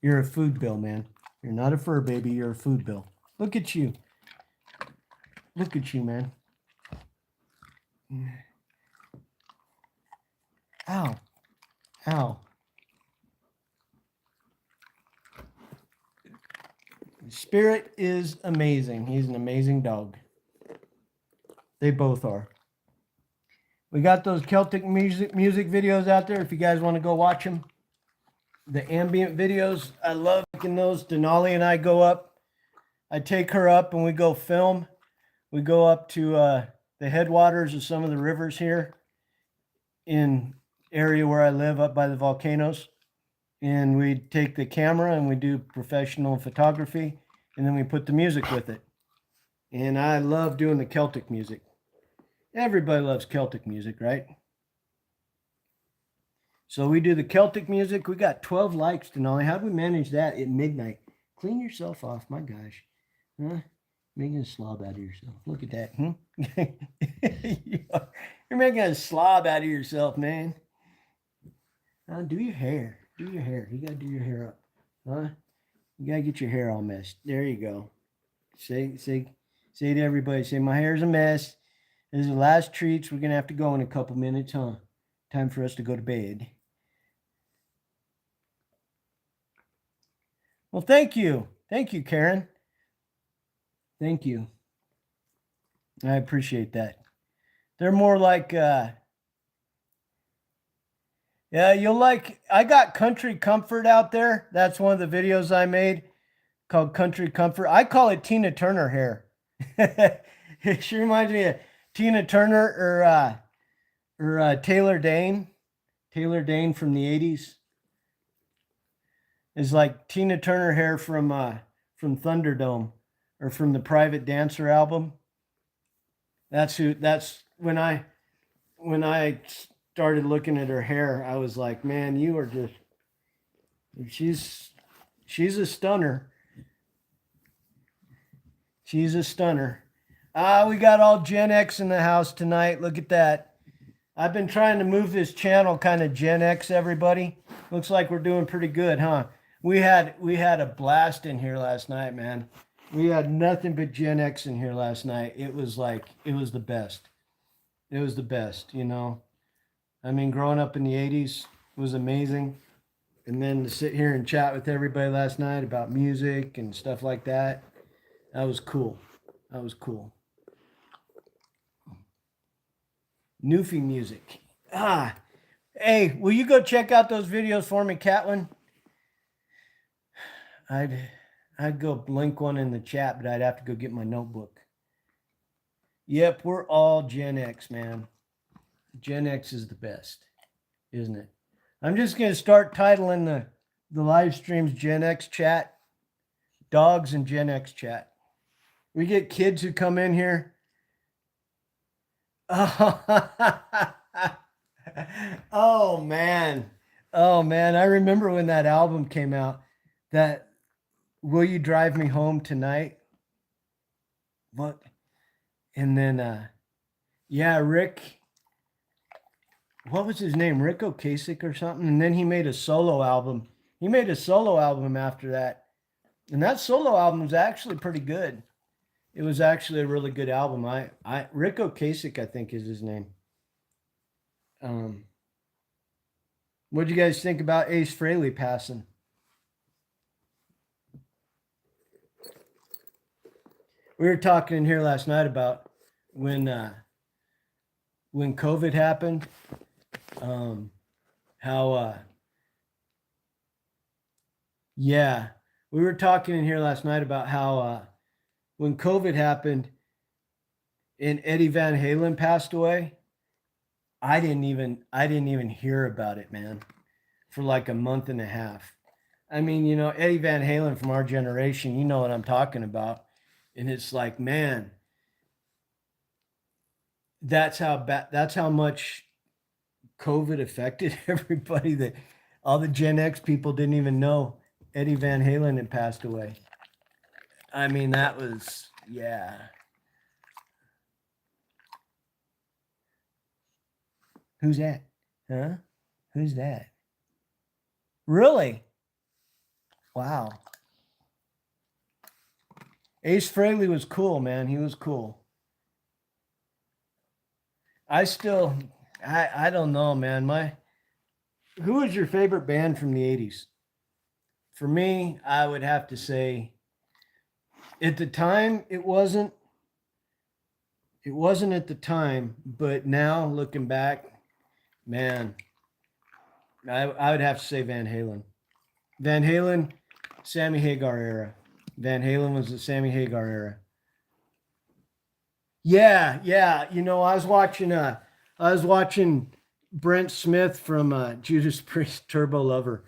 You're a food bill, man. You're not a fur baby. You're a food bill. Look at you. Look at you, man. Ow. Spirit is amazing. He's an amazing dog. They both are. We got those Celtic music videos out there if you guys want to go watch them. The ambient videos, I love making those. Denali and I go up. I take her up and we go film. We go up to the headwaters of some of the rivers here in area where I live up by the volcanoes. And we take the camera and we do professional photography, and then we put the music with it. And I love doing the Celtic music. Everybody loves Celtic music, right? So we do the Celtic music. We got 12 likes tonight. How'd we manage that at midnight? Clean yourself off, my gosh. Huh? Making a slob out of yourself. Look at that. You're making a slob out of yourself, man. Do your hair. Do your hair. You gotta do your hair up. Huh? You gotta get your hair all messed. There you go. Say to everybody, say, my hair's a mess. This is the last treats. We're gonna have to go in a couple minutes, huh? Time for us to go to bed. Well, thank you. Thank you, Karen. Thank you. I appreciate that. They're more like, yeah, you'll like, I got Country Comfort out there. That's one of the videos I made called Country Comfort. I call it Tina Turner hair. She reminds me of Tina Turner or Taylor Dane. Taylor Dane from the 80s. Is like Tina Turner hair from Thunderdome or from the Private Dancer album. That's when I started looking at her hair, I was like, man, you are just, she's a stunner. She's a stunner. We got all Gen X in the house tonight. Look at that. I've been trying to move this channel kind of Gen X, everybody. Looks like we're doing pretty good, huh? We had a blast in here last night, man. We had nothing but Gen X in here last night. It was the best. It was the best, you know. I mean, growing up in the 80s was amazing. And then to sit here and chat with everybody last night about music and stuff like that, that was cool. That was cool. Newfie music. Hey, will you go check out those videos for me, Catlin? I'd go link one in the chat, but I'd have to go get my notebook. Yep, we're all Gen X, man. Gen X is the best, isn't it? I'm just going to start titling the live streams Gen X chat, dogs and Gen X chat. We get kids who come in here. Oh, man. Oh, man. I remember when that album came out, that Will You Drive Me Home Tonight? What? And then, yeah, Rick, what was his name? Rick Ocasek or something? And then he made a solo album. He made a solo album after that. And that solo album was actually pretty good. It was actually a really good album. Rick Ocasek, I think is his name. What'd you guys think about Ace Frehley passing? We were talking in here last night about when COVID happened, yeah, we were talking in here last night about how when COVID happened and Eddie Van Halen passed away, I didn't even hear about it, man, for like a month and a half. I mean, you know, Eddie Van Halen from our generation, you know what I'm talking about. And it's like, man, that's how much COVID affected everybody, that all the Gen X people didn't even know Eddie Van Halen had passed away. I mean, that was, yeah. Who's that? Huh? Who's that? Really? Wow. Ace Frehley was cool, man. He was cool. I don't know, man. Who was your favorite band from the 80s? For me, I would have to say, at the time, it wasn't at the time, but now looking back, man, I would have to say Van Halen. Van Halen, Sammy Hagar era. Van Halen was the Sammy Hagar era. Yeah, yeah. I was watching Brent Smith from Judas Priest Turbo Lover.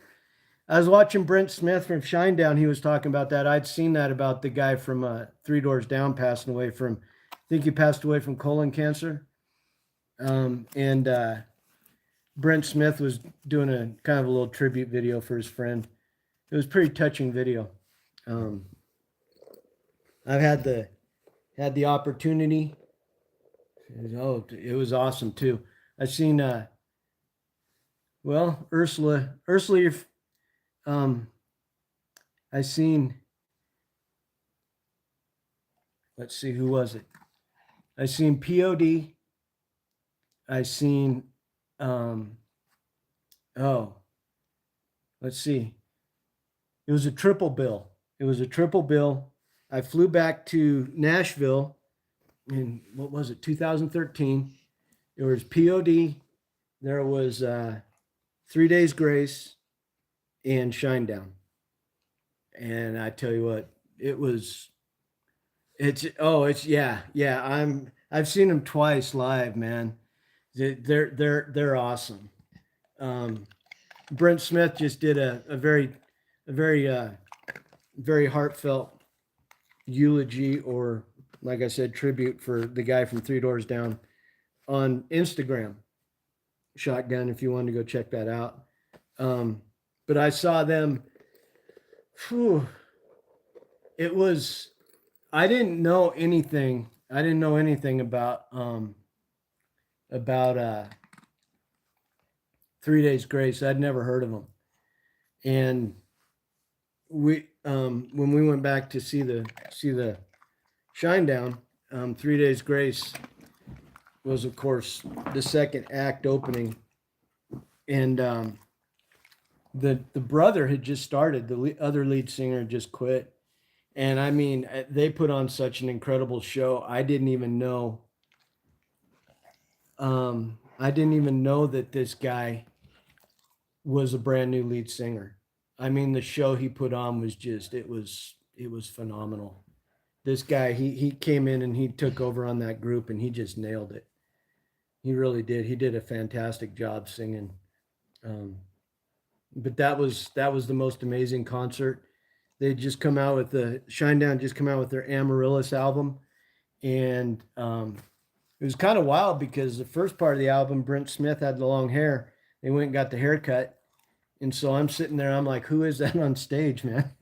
I was watching Brent Smith from Shinedown. He was talking about that. I'd seen that about the guy from Three Doors Down passing away from, I think he passed away from colon cancer. And Brent Smith was doing a kind of a little tribute video for his friend. It was a pretty touching video. Um, I've had the opportunity. It was awesome too. I've seen Ursula, um, I seen, let's see, who was it? I seen POD. I seen, um, oh, let's see. It was a triple bill. It was a triple bill. I flew back to Nashville in, what was it, 2013. There was POD. There was 3 Days Grace and Shinedown. And I tell you what, I've seen them twice live, man. They're awesome. Um, Brent Smith just did a very heartfelt eulogy, or like I said, tribute for the guy from Three Doors Down on Instagram. Shotgun, if you wanted to go check that out. But I saw them. Whew, it was. I didn't know anything. I didn't know anything about 3 Days Grace. I'd never heard of them, and we when we went back to see the Shinedown, 3 Days Grace was of course the second act opening, and the brother had just started. The other lead singer just quit, and I mean they put on such an incredible show. I didn't even know. I didn't even know that this guy was a brand new lead singer. I mean, the show he put on was just it was phenomenal. This guy, he came in and he took over on that group and he just nailed it. He really did. He did a fantastic job singing. Um, but that was the most amazing concert. They just come out with the Shinedown just come out with their Amaryllis album, and it was kind of wild because the first part of the album, Brent Smith had the long hair. They went and got the haircut, and so I'm sitting there. I'm like, "Who is that on stage, man?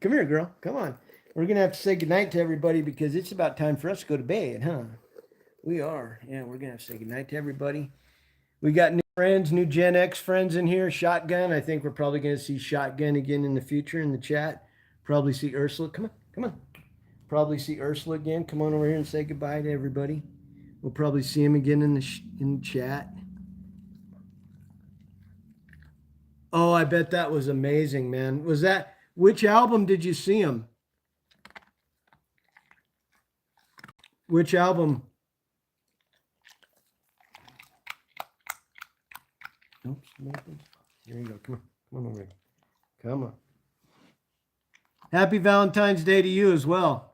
Come here, girl. Come on. We're gonna have to say goodnight to everybody because it's about time for us to go to bed, huh? We are. Yeah, we're gonna have to say goodnight to everybody. We got new friends, new Gen X friends in here. Shotgun. I think we're probably gonna see Shotgun again in the future in the chat. Probably see Ursula. Come on, come on. Probably see Ursula again. Come on over here and say goodbye to everybody. We'll probably see him again in the chat. Oh, I bet that was amazing, man. Was that which album did you see him? Which album? Oops, here you go. Come on. Come on over here. Come on. Happy Valentine's Day to you as well.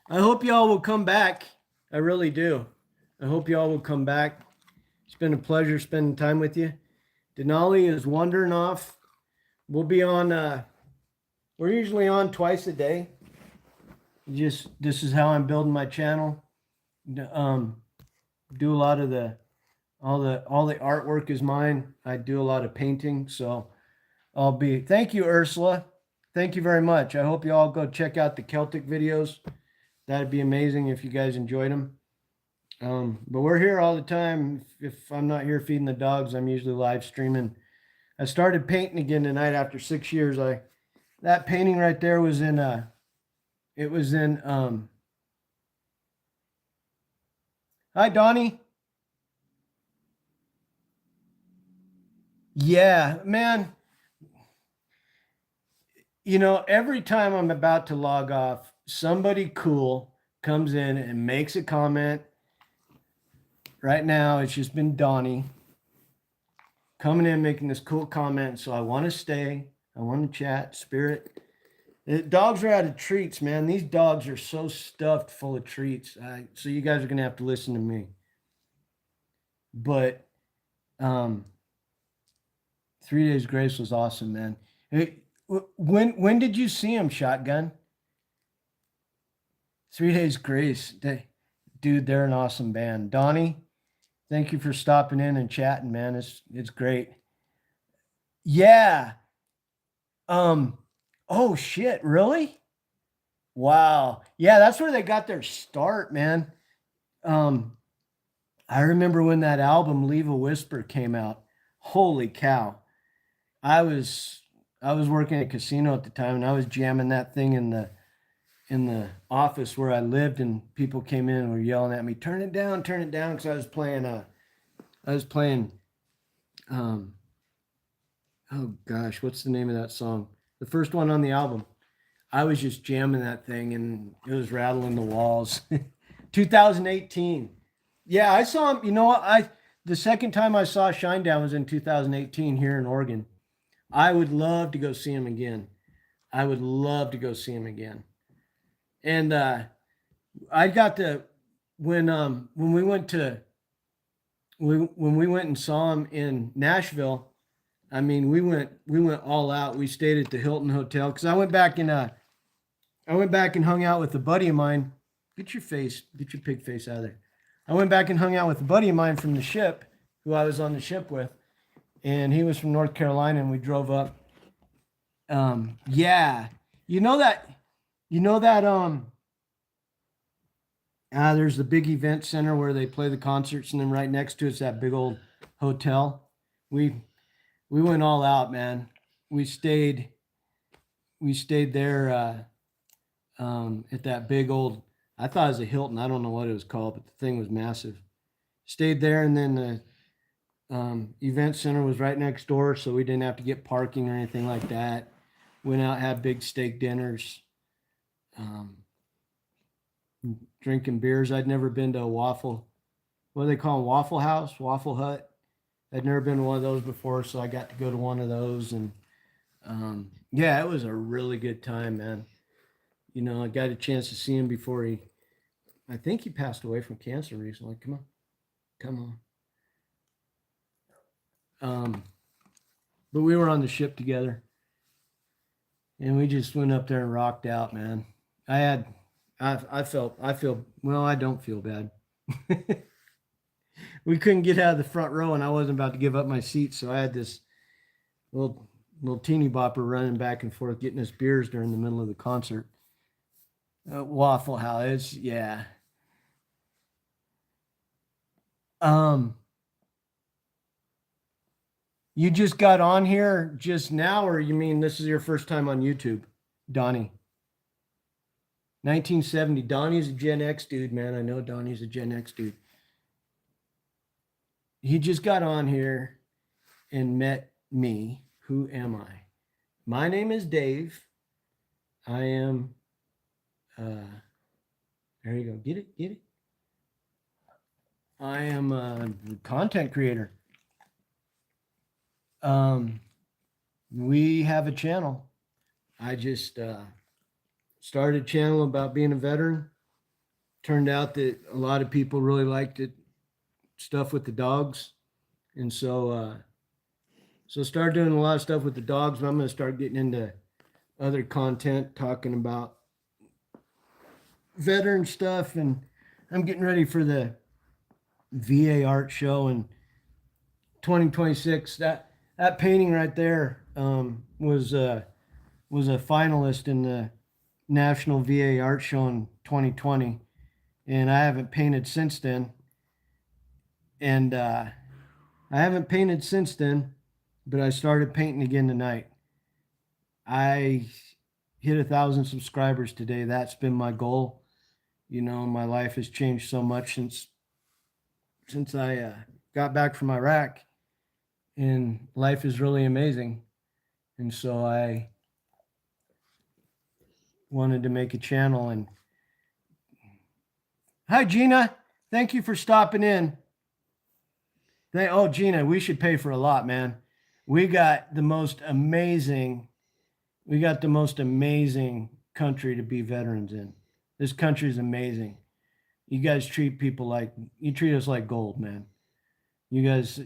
I hope y'all will come back. I really do. I hope y'all will come back. It's been a pleasure spending time with you. Denali is wandering off. We'll be on, we're usually on twice a day. Just, this is how I'm building my channel. Do a lot of all the artwork is mine. I do a lot of painting. So thank you, Ursula. Thank you very much. I hope you all go check out the Celtic videos. That'd be amazing if you guys enjoyed them. But we're here all the time. If I'm not here feeding the dogs, I'm usually live streaming. I started painting again tonight after 6 years. That painting right there was in hi Donnie. Yeah, man. You know, every time I'm about to log off, somebody cool comes in and makes a comment. Right now, it's just been Donnie coming in, making this cool comment. So I want to stay. I want to chat. Spirit, Dogs are out of treats, man. These dogs are so stuffed full of treats. So you guys are gonna have to listen to me. But um, 3 Days Grace was awesome, man. When did you see him, Shotgun? 3 Days Grace, dude, they're an awesome band. Donnie, thank you for stopping in and chatting, man. It's great. Yeah. Um. Oh shit! Really? Wow. Yeah, that's where they got their start, man. Um. I remember when that album "Leave a Whisper" came out. Holy cow! I was I was working at a casino at the time, and I was jamming that thing in the office where I lived, and people came in and were yelling at me, turn it down," because I was playing, um, oh gosh, what's the name of that song? The first one on the album. I was just jamming that thing, and it was rattling the walls. 2018. Yeah, I saw him. You know what? The second time I saw Shinedown was in 2018 here in Oregon. I would love to go see him again. I would love to go see him again. And I got to when we went to when we went and saw him in Nashville. I mean, we went all out. We stayed at the Hilton Hotel because I went back and hung out with a buddy of mine. Get your pig face out of there. I went back and hung out with a buddy of mine from the ship, who I was on the ship with, and he was from North Carolina, and we drove up. Yeah, you know that, you know that. There's the big event center where they play the concerts, and then right next to it's that big old hotel. We we went all out, man. We stayed we stayed there at that big old. I thought it was a Hilton. I don't know what it was called, but the thing was massive. Stayed there, and then the event center was right next door, so we didn't have to get parking or anything like that. Went out, had big steak dinners, um, drinking beers. I'd never been to a waffle. What do they call them? Waffle House, Waffle Hut. I'd never been to one of those before, so I got to go to one of those, and yeah, it was a really good time, man. You know, I got a chance to see him before I think he passed away from cancer recently. Come on, come on. But we were on the ship together, and we just went up there and rocked out, man. I had, I feel, well, I don't feel bad. We couldn't get out of the front row, and I wasn't about to give up my seat, so I had this little teeny bopper running back and forth, getting us beers during the middle of the concert. Waffle House, yeah. Um, you just got on here just now, or you mean this is your first time on YouTube, Donnie? 1970. Donnie's a Gen X dude, man. I know Donnie's a Gen X dude. He just got on here and met me. Who am I? My name is Dave. I am, there you go. Get it? Get it? I am a content creator. We have a channel. I just started a channel about being a veteran. Turned out that a lot of people really liked it, stuff with the dogs, and so started doing a lot of stuff with the dogs. But I'm going to start getting into other content, talking about veteran stuff, and I'm getting ready for the VA art show in 2026. That painting right there was a finalist in the National VA Art Show in 2020, and I haven't painted since then. And but I started painting again tonight. I hit 1,000 subscribers today. That's been my goal. You know, my life has changed so much since I got back from Iraq, and life is really amazing. And so I wanted to make a channel. And hi, Gina. Thank you for stopping in. Oh, Gina, we should pay for a lot, man. We got the most amazing We got the most amazing country to be veterans in. This country is amazing. You guys treat people like you treat us like gold, man. You guys are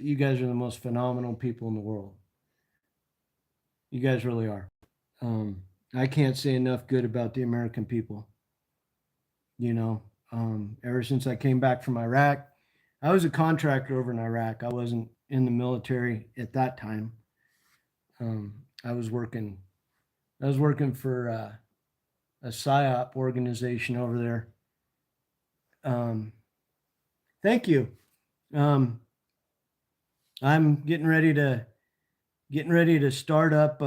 the most phenomenal people in the world. You guys really are. I can't say enough good about the American people. You know, ever since I came back from Iraq, I was a contractor over in Iraq. I wasn't in the military at that time. I was working. I was working for a psyop organization over there. Um, thank you. Um, I'm getting ready to start up.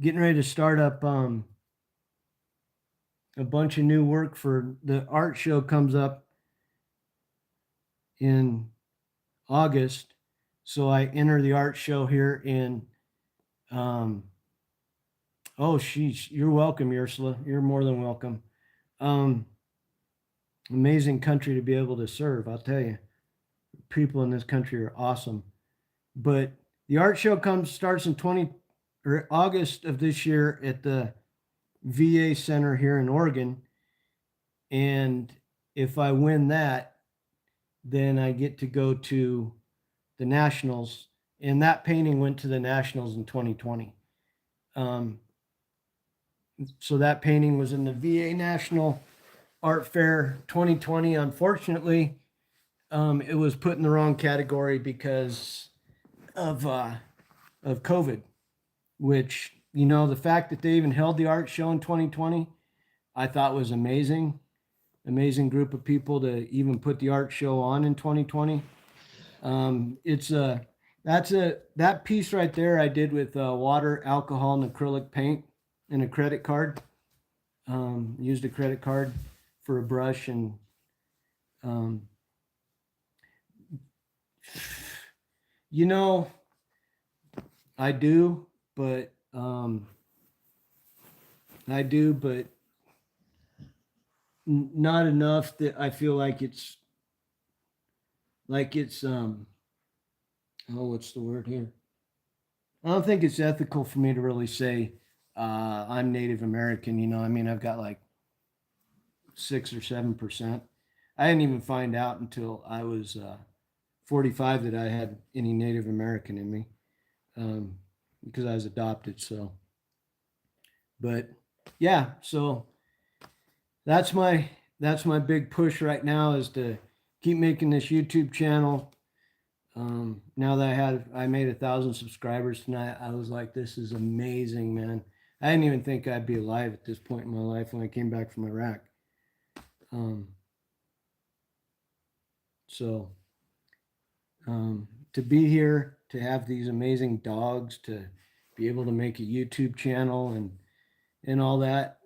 Getting ready to start up a bunch of new work for the art show comes up in August. So I enter the art show here in um oh sheesh, you're welcome, Ursula. You're more than welcome. Um Amazing country to be able to serve, I'll tell you. People in this country are awesome. But the art show comes starts in 20 or August of this year at the VA Center here in Oregon. And if I win that, then I get to go to the Nationals. And that painting went to the Nationals in 2020. Um, so that painting was in the VA National Art Fair 2020. Unfortunately, it was put in the wrong category because of COVID, which, you know, the fact that they even held the art show in 2020, I thought was amazing. Amazing group of people to even put the art show on in 2020. It's that piece right there I did with water, alcohol, and acrylic paint and a credit card. Used a credit card for a brush and um, you know, I do, but I do, but not enough that I feel like it's oh, what's the word here? I don't think it's ethical for me to really say I'm Native American. You know, I mean, I've got like 6 or 7%. I didn't even find out until I was 45 that I had any Native American in me because I was adopted. So, but yeah, so that's my big push right now is to keep making this YouTube channel. Now that I made 1,000 subscribers tonight, I was like, this is amazing, man. I didn't even think I'd be alive at this point in my life when I came back from Iraq. So to be here, to have these amazing dogs, to be able to make a YouTube channel and all that,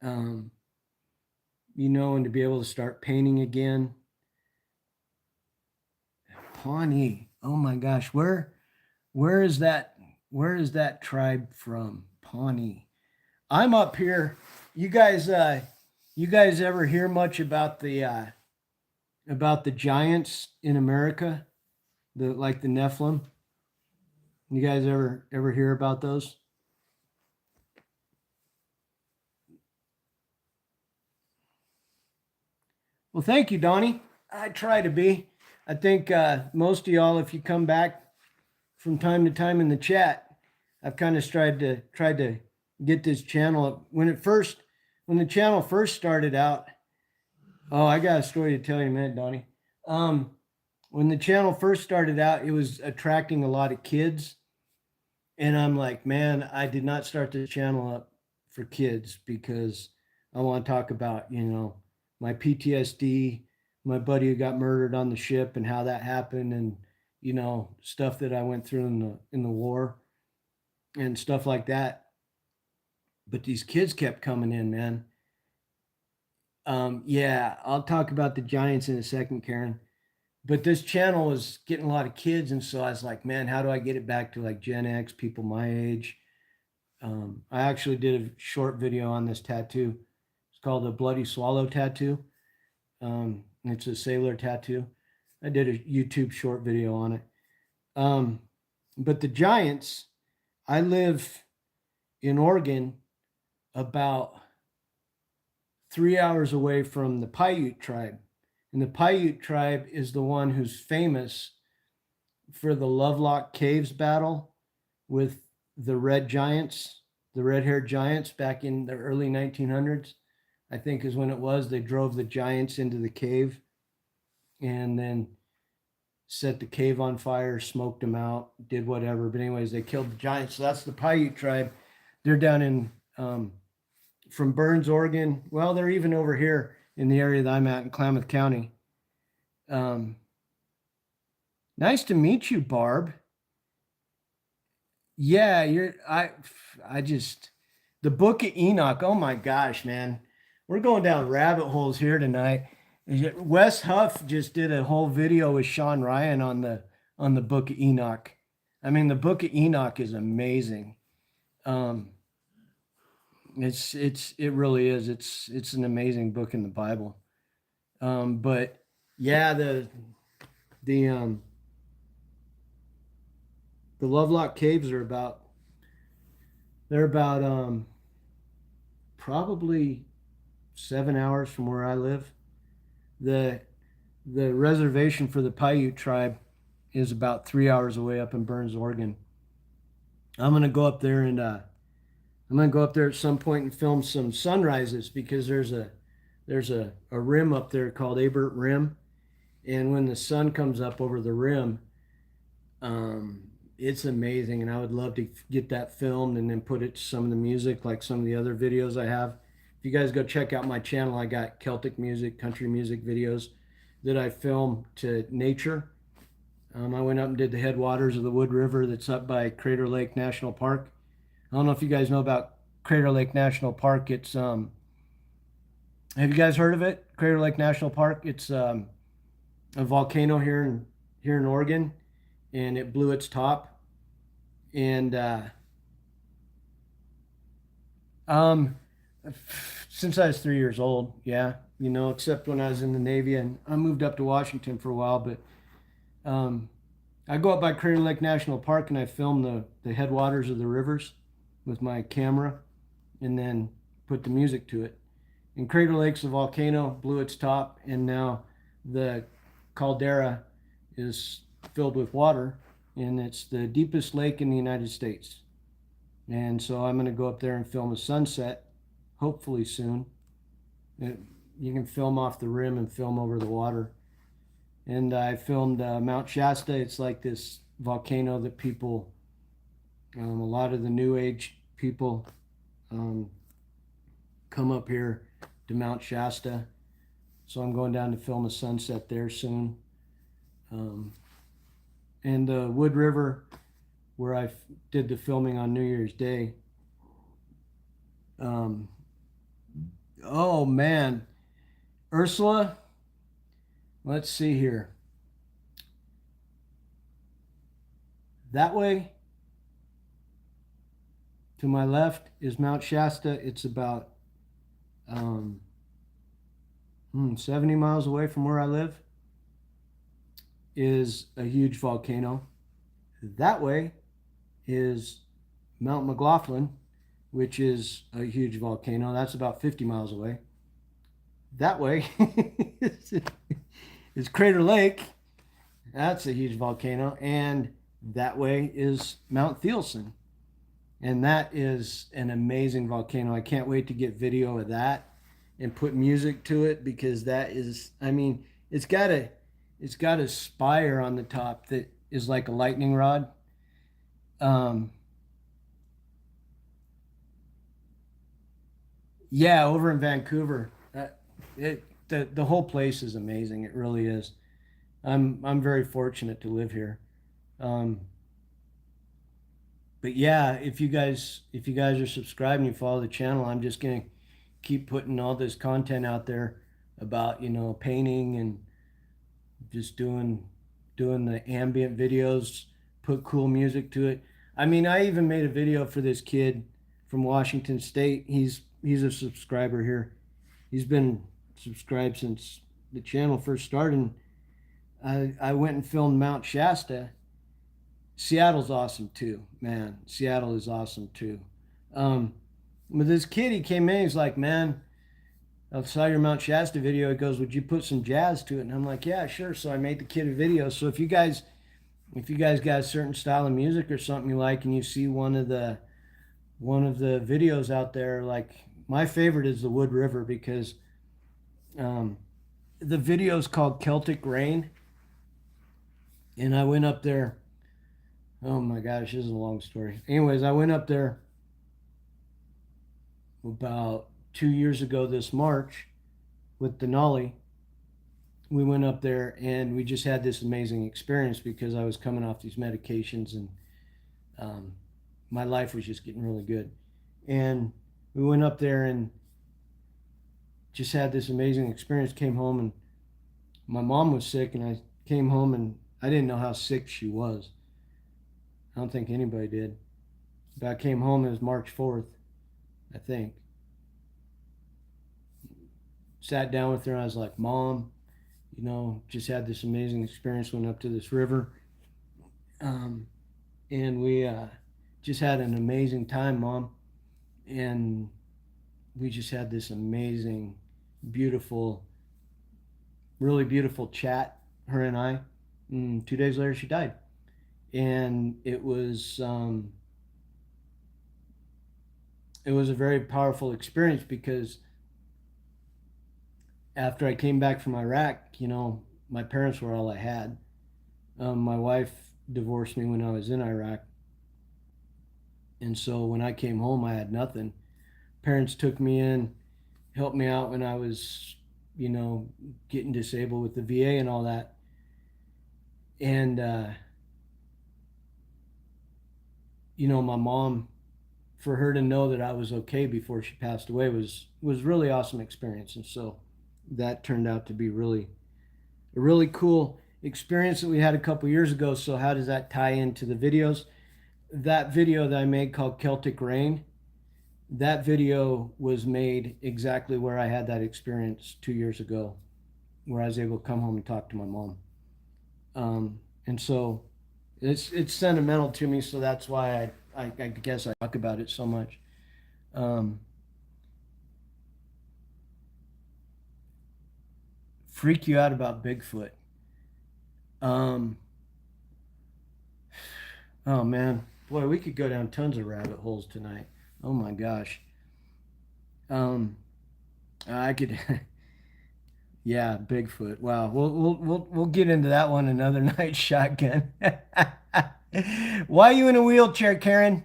you know, and to be able to start painting again. Pawnee, oh my gosh, where is that? Where is that tribe from? Pawnee. I'm up here. You guys ever hear much about the giants in America? The like the Nephilim? You guys ever hear about those? Well, thank you, Donnie. I try to be. I think most of y'all, if you come back from time to time in the chat, I've kind of tried to get this channel up. When the channel first started out. Oh, I got a story to tell you in a minute, Donnie. When the channel first started out, it was attracting a lot of kids, and I'm like, man, I did not start this channel up for kids because I want to talk about, you know, my PTSD, my buddy who got murdered on the ship and how that happened, and you know, stuff that I went through in the war and stuff like that. But these kids kept coming in, man. Yeah, I'll talk about the Giants in a second, Karen. But this channel was getting a lot of kids, and so I was like, man, how do I get it back to like Gen X people my age? I actually did a short video on this tattoo. It's called the Bloody Swallow tattoo. It's a sailor tattoo. I did a YouTube short video on it. But the Giants, I live in Oregon, about 3 hours away from the Paiute tribe. And the Paiute tribe is the one who's famous for the Lovelock Caves battle with the red giants, the red-haired giants back in the early 1900s, I think is when it was. They drove the giants into the cave and then set the cave on fire, smoked them out, did whatever. But anyways, they killed the giants. So that's the Paiute tribe. They're down in from Burns, Oregon. Well, they're even over here in the area that I'm at in Klamath County. Nice to meet you, Barb. Yeah, I just, the Book of Enoch. Oh my gosh, man. We're going down rabbit holes here tonight. Wes Huff just did a whole video with Sean Ryan on the Book of Enoch. I mean, the Book of Enoch is amazing. It really is. It's an amazing book in the Bible. But yeah, the Lovelock Caves are about probably 7 hours from where I live. The reservation for the Paiute tribe is about 3 hours away up in Burns, Oregon. I'm gonna go up there and I'm gonna go up there at some point and film some sunrises because there's a rim up there called Abert Rim, and when the sun comes up over the rim, it's amazing. And I would love to get that filmed and then put it to some of the music, like some of the other videos I have. If you guys go check out my channel, I got Celtic music, country music videos that I film to nature. I went up and did the headwaters of the Wood River that's up by Crater Lake National Park. I don't know if you guys know about Crater Lake National Park. It's have you guys heard of it? Crater Lake National Park. It's a volcano here in Oregon, and it blew its top. And since I was 3 years old, yeah, except when I was in the Navy, and I moved up to Washington for a while. But I go up by Crater Lake National Park and I film the headwaters of the rivers with my camera, and then put the music to it. And Crater Lake's a volcano, blew its top, and now the caldera is filled with water, and it's the deepest lake in the United States. And so I'm going to go up there and film a sunset, hopefully soon. You can film off the rim and film over the water. And I filmed Mount Shasta. It's like this volcano that people, a lot of the New Age people come up here to Mount Shasta. So I'm going down to film a sunset there soon. And the Wood River, where I did the filming on New Year's Day. Oh man, Ursula, let's see here. That way, to my left, is Mount Shasta. It's about 70 miles away from where I live, is a huge volcano. That way is Mount McLaughlin, which is a huge volcano. That's about 50 miles away. That way is Crater Lake. That's a huge volcano. And that way is Mount Thielsen. And that is an amazing volcano. I can't wait to get video of that and put music to it, because that is, I mean, it's got a spire on the top that is like a lightning rod. Yeah, over in Vancouver. The whole place is amazing. It really is. I'm very fortunate to live here. But yeah, if you guys are subscribed and you follow the channel, I'm just gonna keep putting all this content out there about painting and just doing the ambient videos, put cool music to it. I mean, I even made a video for this kid from Washington State. He's a subscriber here. He's been subscribed since the channel first started. I went and filmed Mount Shasta, Seattle's awesome too, man. Seattle is awesome too. Um, but this kid, he came in, he's like, man, I saw your Mount Shasta video. He goes, would you put some jazz to it? And I'm like, yeah, sure. So I made the kid a video. So if you guys got a certain style of music or something you like, and you see one of the videos out there, like my favorite is the Wood River because um, the video is called Celtic Rain, and I went up there. Oh my gosh, this is a long story. Anyways, I went up there about 2 years ago this March with Denali. We went up there and we just had this amazing experience because I was coming off these medications and um, my life was just getting really good. And we went up there and just had this amazing experience. Came home and my mom was sick, and I came home and I didn't know how sick she was. I don't think anybody did. But I came home, it was March 4th, I think. Sat down with her and I was like, Mom, just had this amazing experience, went up to this river. Um, and we just had an amazing time, Mom. And we just had this amazing, beautiful, really beautiful chat, her and I. And 2 days later, she died. And it was a very powerful experience because after I came back from Iraq, my parents were all I had. My wife divorced me when I was in Iraq. And so when I came home, I had nothing. Parents took me in, helped me out when I was, getting disabled with the VA and all that. And, my mom, for her to know that I was okay before she passed away was really awesome experience. And so that turned out to be a really cool experience that we had a couple years ago. So how does that tie into the videos? That video that I made called Celtic Rain, that video was made exactly where I had that experience 2 years ago, where I was able to come home and talk to my mom. And so it's sentimental to me, so that's why I guess I talk about it so much. Um, Freak you out about Bigfoot. Um, oh man, boy, we could go down tons of rabbit holes tonight. Oh my gosh. Um, I could, yeah, Bigfoot. Wow, we'll get into that one another night. Shotgun. Why are you in a wheelchair, Karen?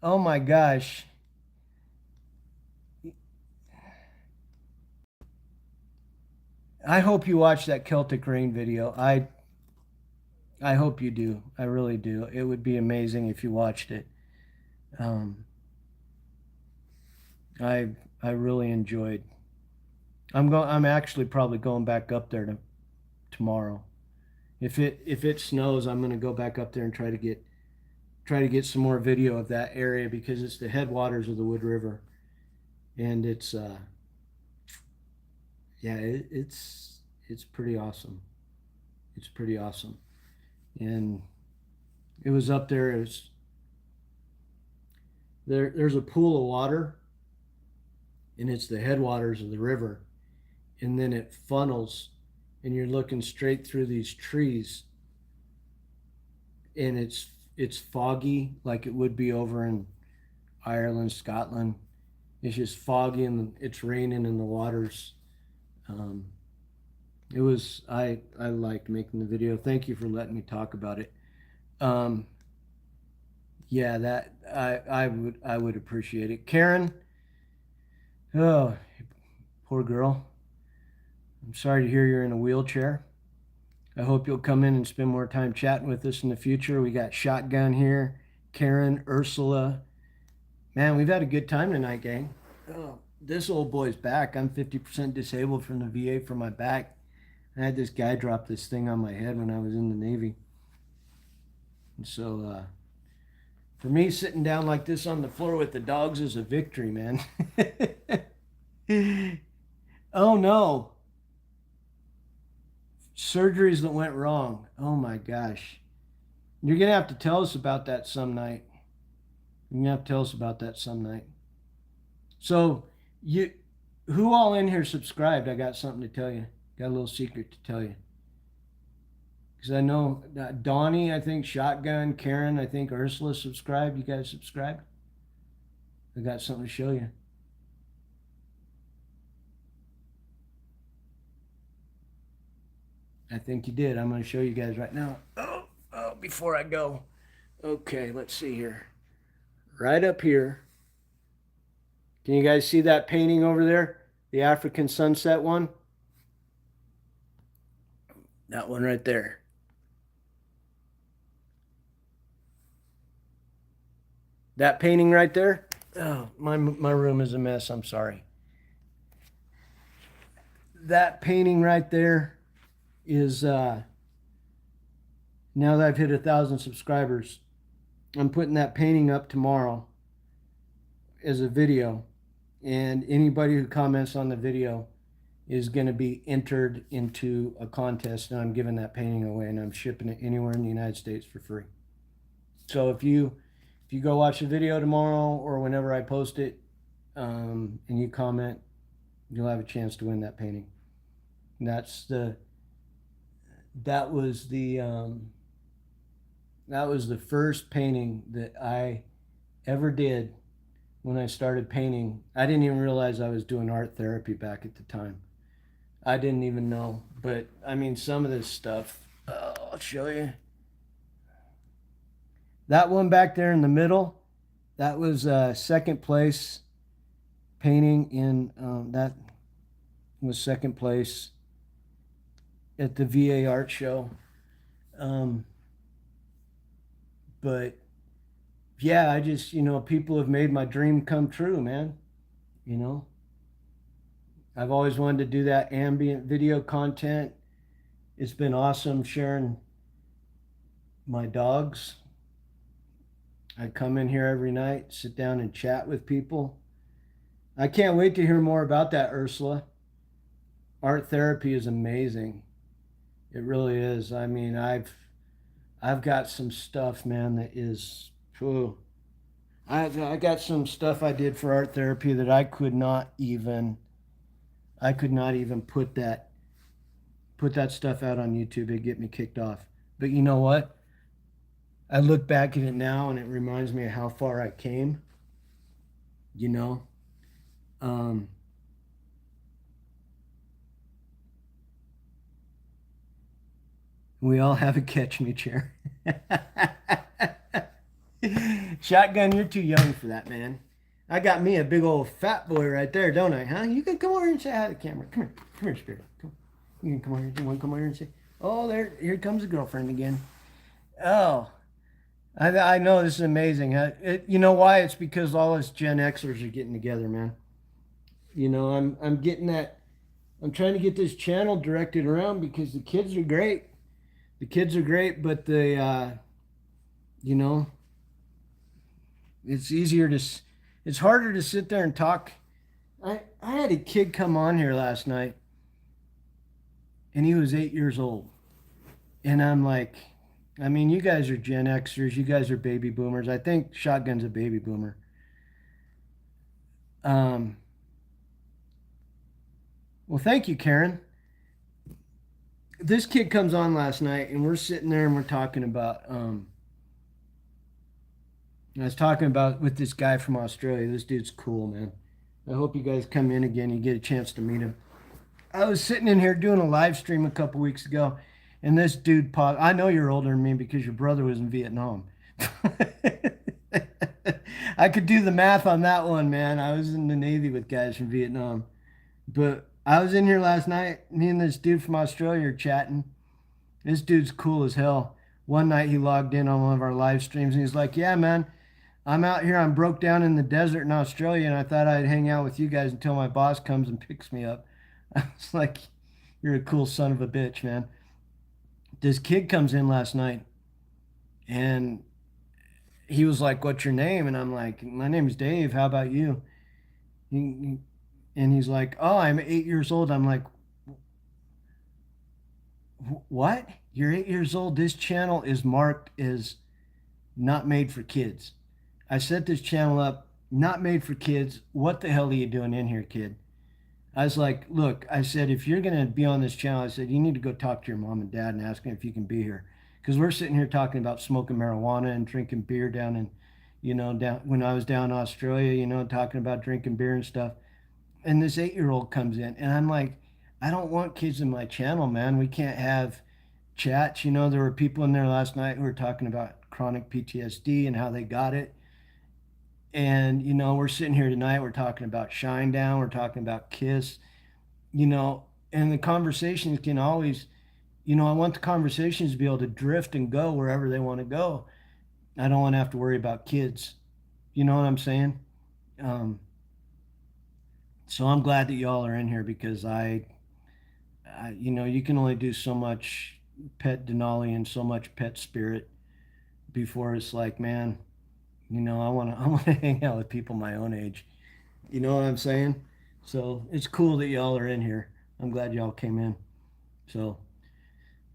Oh my gosh. I hope you watch that Celtic Rain video. I hope you do. I really do. It would be amazing if you watched it. Um, I really enjoyed. I'm actually probably going back up there tomorrow. If it snows, I'm gonna go back up there and try to get some more video of that area because it's the headwaters of the Wood River, and it's yeah, it's pretty awesome. It's pretty awesome, and it was up there. There's a pool of water, and it's the headwaters of the river, and then it funnels, and you're looking straight through these trees, and it's foggy like it would be over in Ireland, Scotland. It's just foggy and it's raining and the water's. Um, it was I liked making the video. Thank you for letting me talk about it. Um, yeah, that I would appreciate it. Karen, oh, poor girl. I'm sorry to hear you're in a wheelchair. I hope you'll come in and spend more time chatting with us in the future. We got Shotgun here, Karen, Ursula. Man, we've had a good time tonight, gang. Oh, this old boy's back. I'm 50% disabled from the VA for my back. I had this guy drop this thing on my head when I was in the Navy. And so, for me, sitting down like this on the floor with the dogs is a victory, man. Oh no. Surgeries that went wrong. Oh my gosh. You're gonna have to tell us about that some night. You're gonna have to tell us about that some night. So you, who all in here subscribed? I got something to tell you. Got a little secret to tell you. Because I know Donnie, I think Shotgun, Karen, I think Ursula subscribed. You guys subscribed? I got something to show you. I think you did. I'm going to show you guys right now. Oh, before I go. Okay, let's see here. Right up here. Can you guys see that painting over there? The African sunset one? That one right there. That painting right there? Oh, my room is a mess. I'm sorry. That painting right there is, now that I've hit 1,000 subscribers, I'm putting that painting up tomorrow as a video. And anybody who comments on the video is going to be entered into a contest. And I'm giving that painting away, and I'm shipping it anywhere in the United States for free. So if you go watch the video tomorrow or whenever I post it, and you comment, you'll have a chance to win that painting. And that was the first painting that I ever did when I started painting. I didn't even realize I was doing art therapy back at the time. I didn't even know. But I mean, some of this stuff, I'll show you. That one back there in the middle, that was second place painting in, that was second place at the VA art show. But yeah, I just, people have made my dream come true, man. I've always wanted to do that ambient video content. It's been awesome sharing my dogs. I come in here every night, sit down and chat with people. I can't wait to hear more about that, Ursula. Art therapy is amazing. It really is. I mean, I've got some stuff, man, that is, whew. I got some stuff I did for art therapy that I could not even put that stuff out on YouTube. It'd get me kicked off. But you know what? I look back at it now and it reminds me of how far I came. We all have a catch me chair. Shotgun, you're too young for that, man. I got me a big old fat boy right there, don't I? Huh? You can come over here and say hi to the camera. Come here, Spirit. Come. You can come over here. You want to come over here and say, oh, here comes the girlfriend again. Oh, I know this is amazing. You know why? It's because all us Gen Xers are getting together, man. I'm getting that. I'm trying to get this channel directed around because the kids are great. The kids are great, but it's harder to sit there and talk. I had a kid come on here last night, and he was 8 years old. And I'm like, I mean, you guys are Gen Xers. You guys are baby boomers. I think Shotgun's a baby boomer. Well, thank you, Karen. This kid comes on last night, and we're sitting there and we're talking about, I was talking about with this guy from Australia. This dude's cool, man. I hope you guys come in again. You get a chance to meet him. I was sitting in here doing a live stream a couple weeks ago, and this dude popped. I know you're older than me because your brother was in Vietnam. I could do the math on that one, man. I was in the Navy with guys from Vietnam. But I was in here last night. Me and this dude from Australia are chatting. This dude's cool as hell. One night he logged in on one of our live streams, and he's like, yeah, man, I'm out here. I'm broke down in the desert in Australia, and I thought I'd hang out with you guys until my boss comes and picks me up. I was like, you're a cool son of a bitch, man. This kid comes in last night, and he was like, what's your name? And I'm like, my name's Dave. How about you? And he's like, oh, I'm 8 years old. I'm like, what? You're 8 years old. This channel is marked as not made for kids. I set this channel up, not made for kids. What the hell are you doing in here, kid? I was like, look, I said, if you're going to be on this channel, I said, you need to go talk to your mom and dad and ask them if you can be here. Because we're sitting here talking about smoking marijuana and drinking beer down in, down when I was down in Australia, talking about drinking beer and stuff. And this 8-year-old comes in, and I'm like, I don't want kids in my channel, man. We can't have chats. There were people in there last night who were talking about chronic PTSD and how they got it. And, we're sitting here tonight, we're talking about Shinedown, we're talking about Kiss, and the conversations can always, I want the conversations to be able to drift and go wherever they want to go. I don't want to have to worry about kids. You know what I'm saying? So I'm glad that y'all are in here because you can only do so much pet Denali and so much pet spirit before it's like, man, I want to hang out with people my own age. You know what I'm saying? So it's cool that y'all are in here. I'm glad y'all came in. So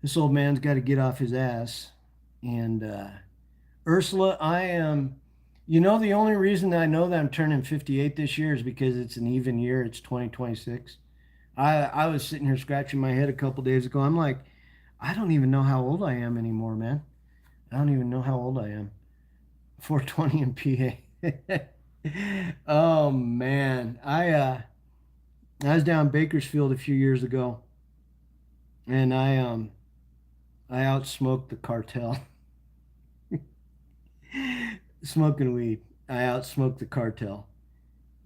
this old man's got to get off his ass. And Ursula, I am. The only reason that I know that I'm turning 58 this year is because it's an even year. It's 2026. I was sitting here scratching my head a couple days ago. I'm like, I don't even know how old I am anymore, man. I don't even know how old I am. 420 in PA. Oh man, I was down in Bakersfield a few years ago, and I outsmoked the cartel. Smoking weed, I outsmoked the cartel.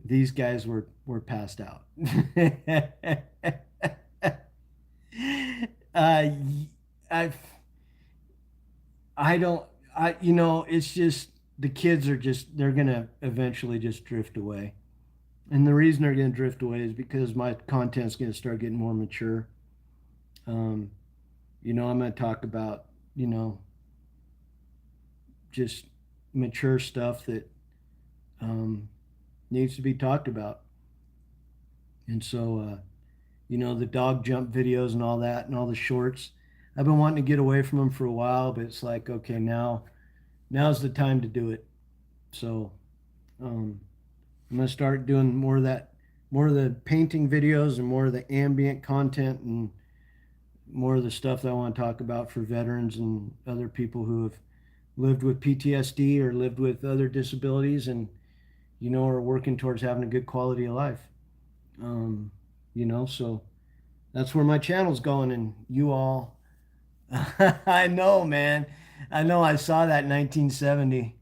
These guys were passed out. uh, I I don't it's just the kids are just they're gonna eventually just drift away. And the reason they're gonna drift away is because my content's gonna start getting more mature. Um, I'm gonna talk about, just mature stuff that um, needs to be talked about. And so, the dog jump videos and all that and all the shorts, I've been wanting to get away from them for a while, but it's like, okay, now's the time to do it. So, I'm gonna start doing more of the painting videos and more of the ambient content and more of the stuff that I want to talk about for veterans and other people who have lived with PTSD or lived with other disabilities and are working towards having a good quality of life. So that's where my channel's going, and you all. I know, man. I know. I saw that in 1970.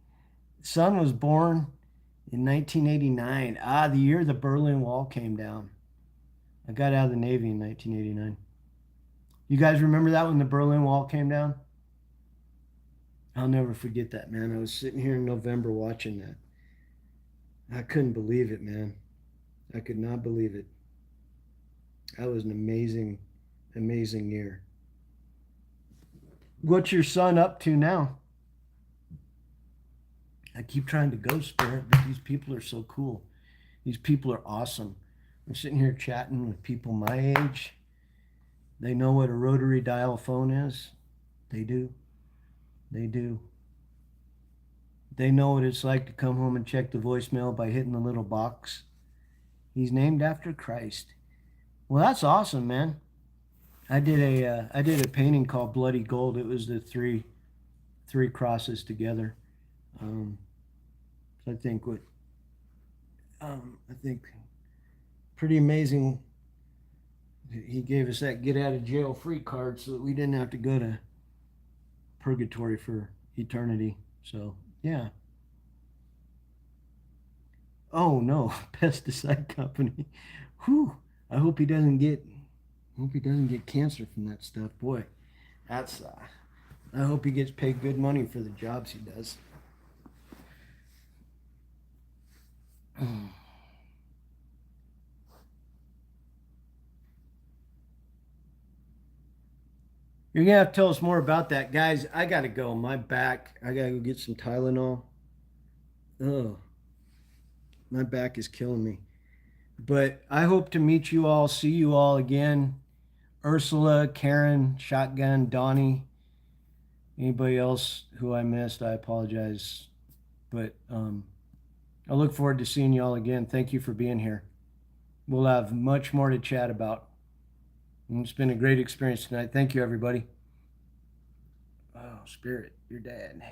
Son was born in 1989. The year the Berlin Wall came down. I got out of the Navy in 1989. You guys remember that when the Berlin Wall came down? I'll never forget that, man. I was sitting here in November watching that. I couldn't believe it, man. I could not believe it. That was an amazing, amazing year. What's your son up to now? I keep trying to go, Spirit, but these people are so cool. These people are awesome. I'm sitting here chatting with people my age. They know what a rotary dial phone is. They do. They do. They know what it's like to come home and check the voicemail by hitting the little box. He's named after Christ. Well, that's awesome, man. I did a painting called Bloody Gold. It was the three crosses together. So I think pretty amazing. He gave us that get out of jail free card so that we didn't have to go to purgatory for eternity. So yeah. Oh no, pesticide company. Whew. I hope he doesn't get cancer from that stuff. Boy, that's I hope he gets paid good money for the jobs he does. You're gonna have to tell us more about that, guys. I gotta go. My back. I gotta go get some Tylenol. Oh, my back is killing me. But I hope to meet you all, see you all again. Ursula, Karen, Shotgun, Donnie, anybody else who I missed, I apologize. But I look forward to seeing y'all again. Thank you for being here. We'll have much more to chat about. And it's been a great experience tonight. Thank you, everybody. Oh, Spirit, your dad.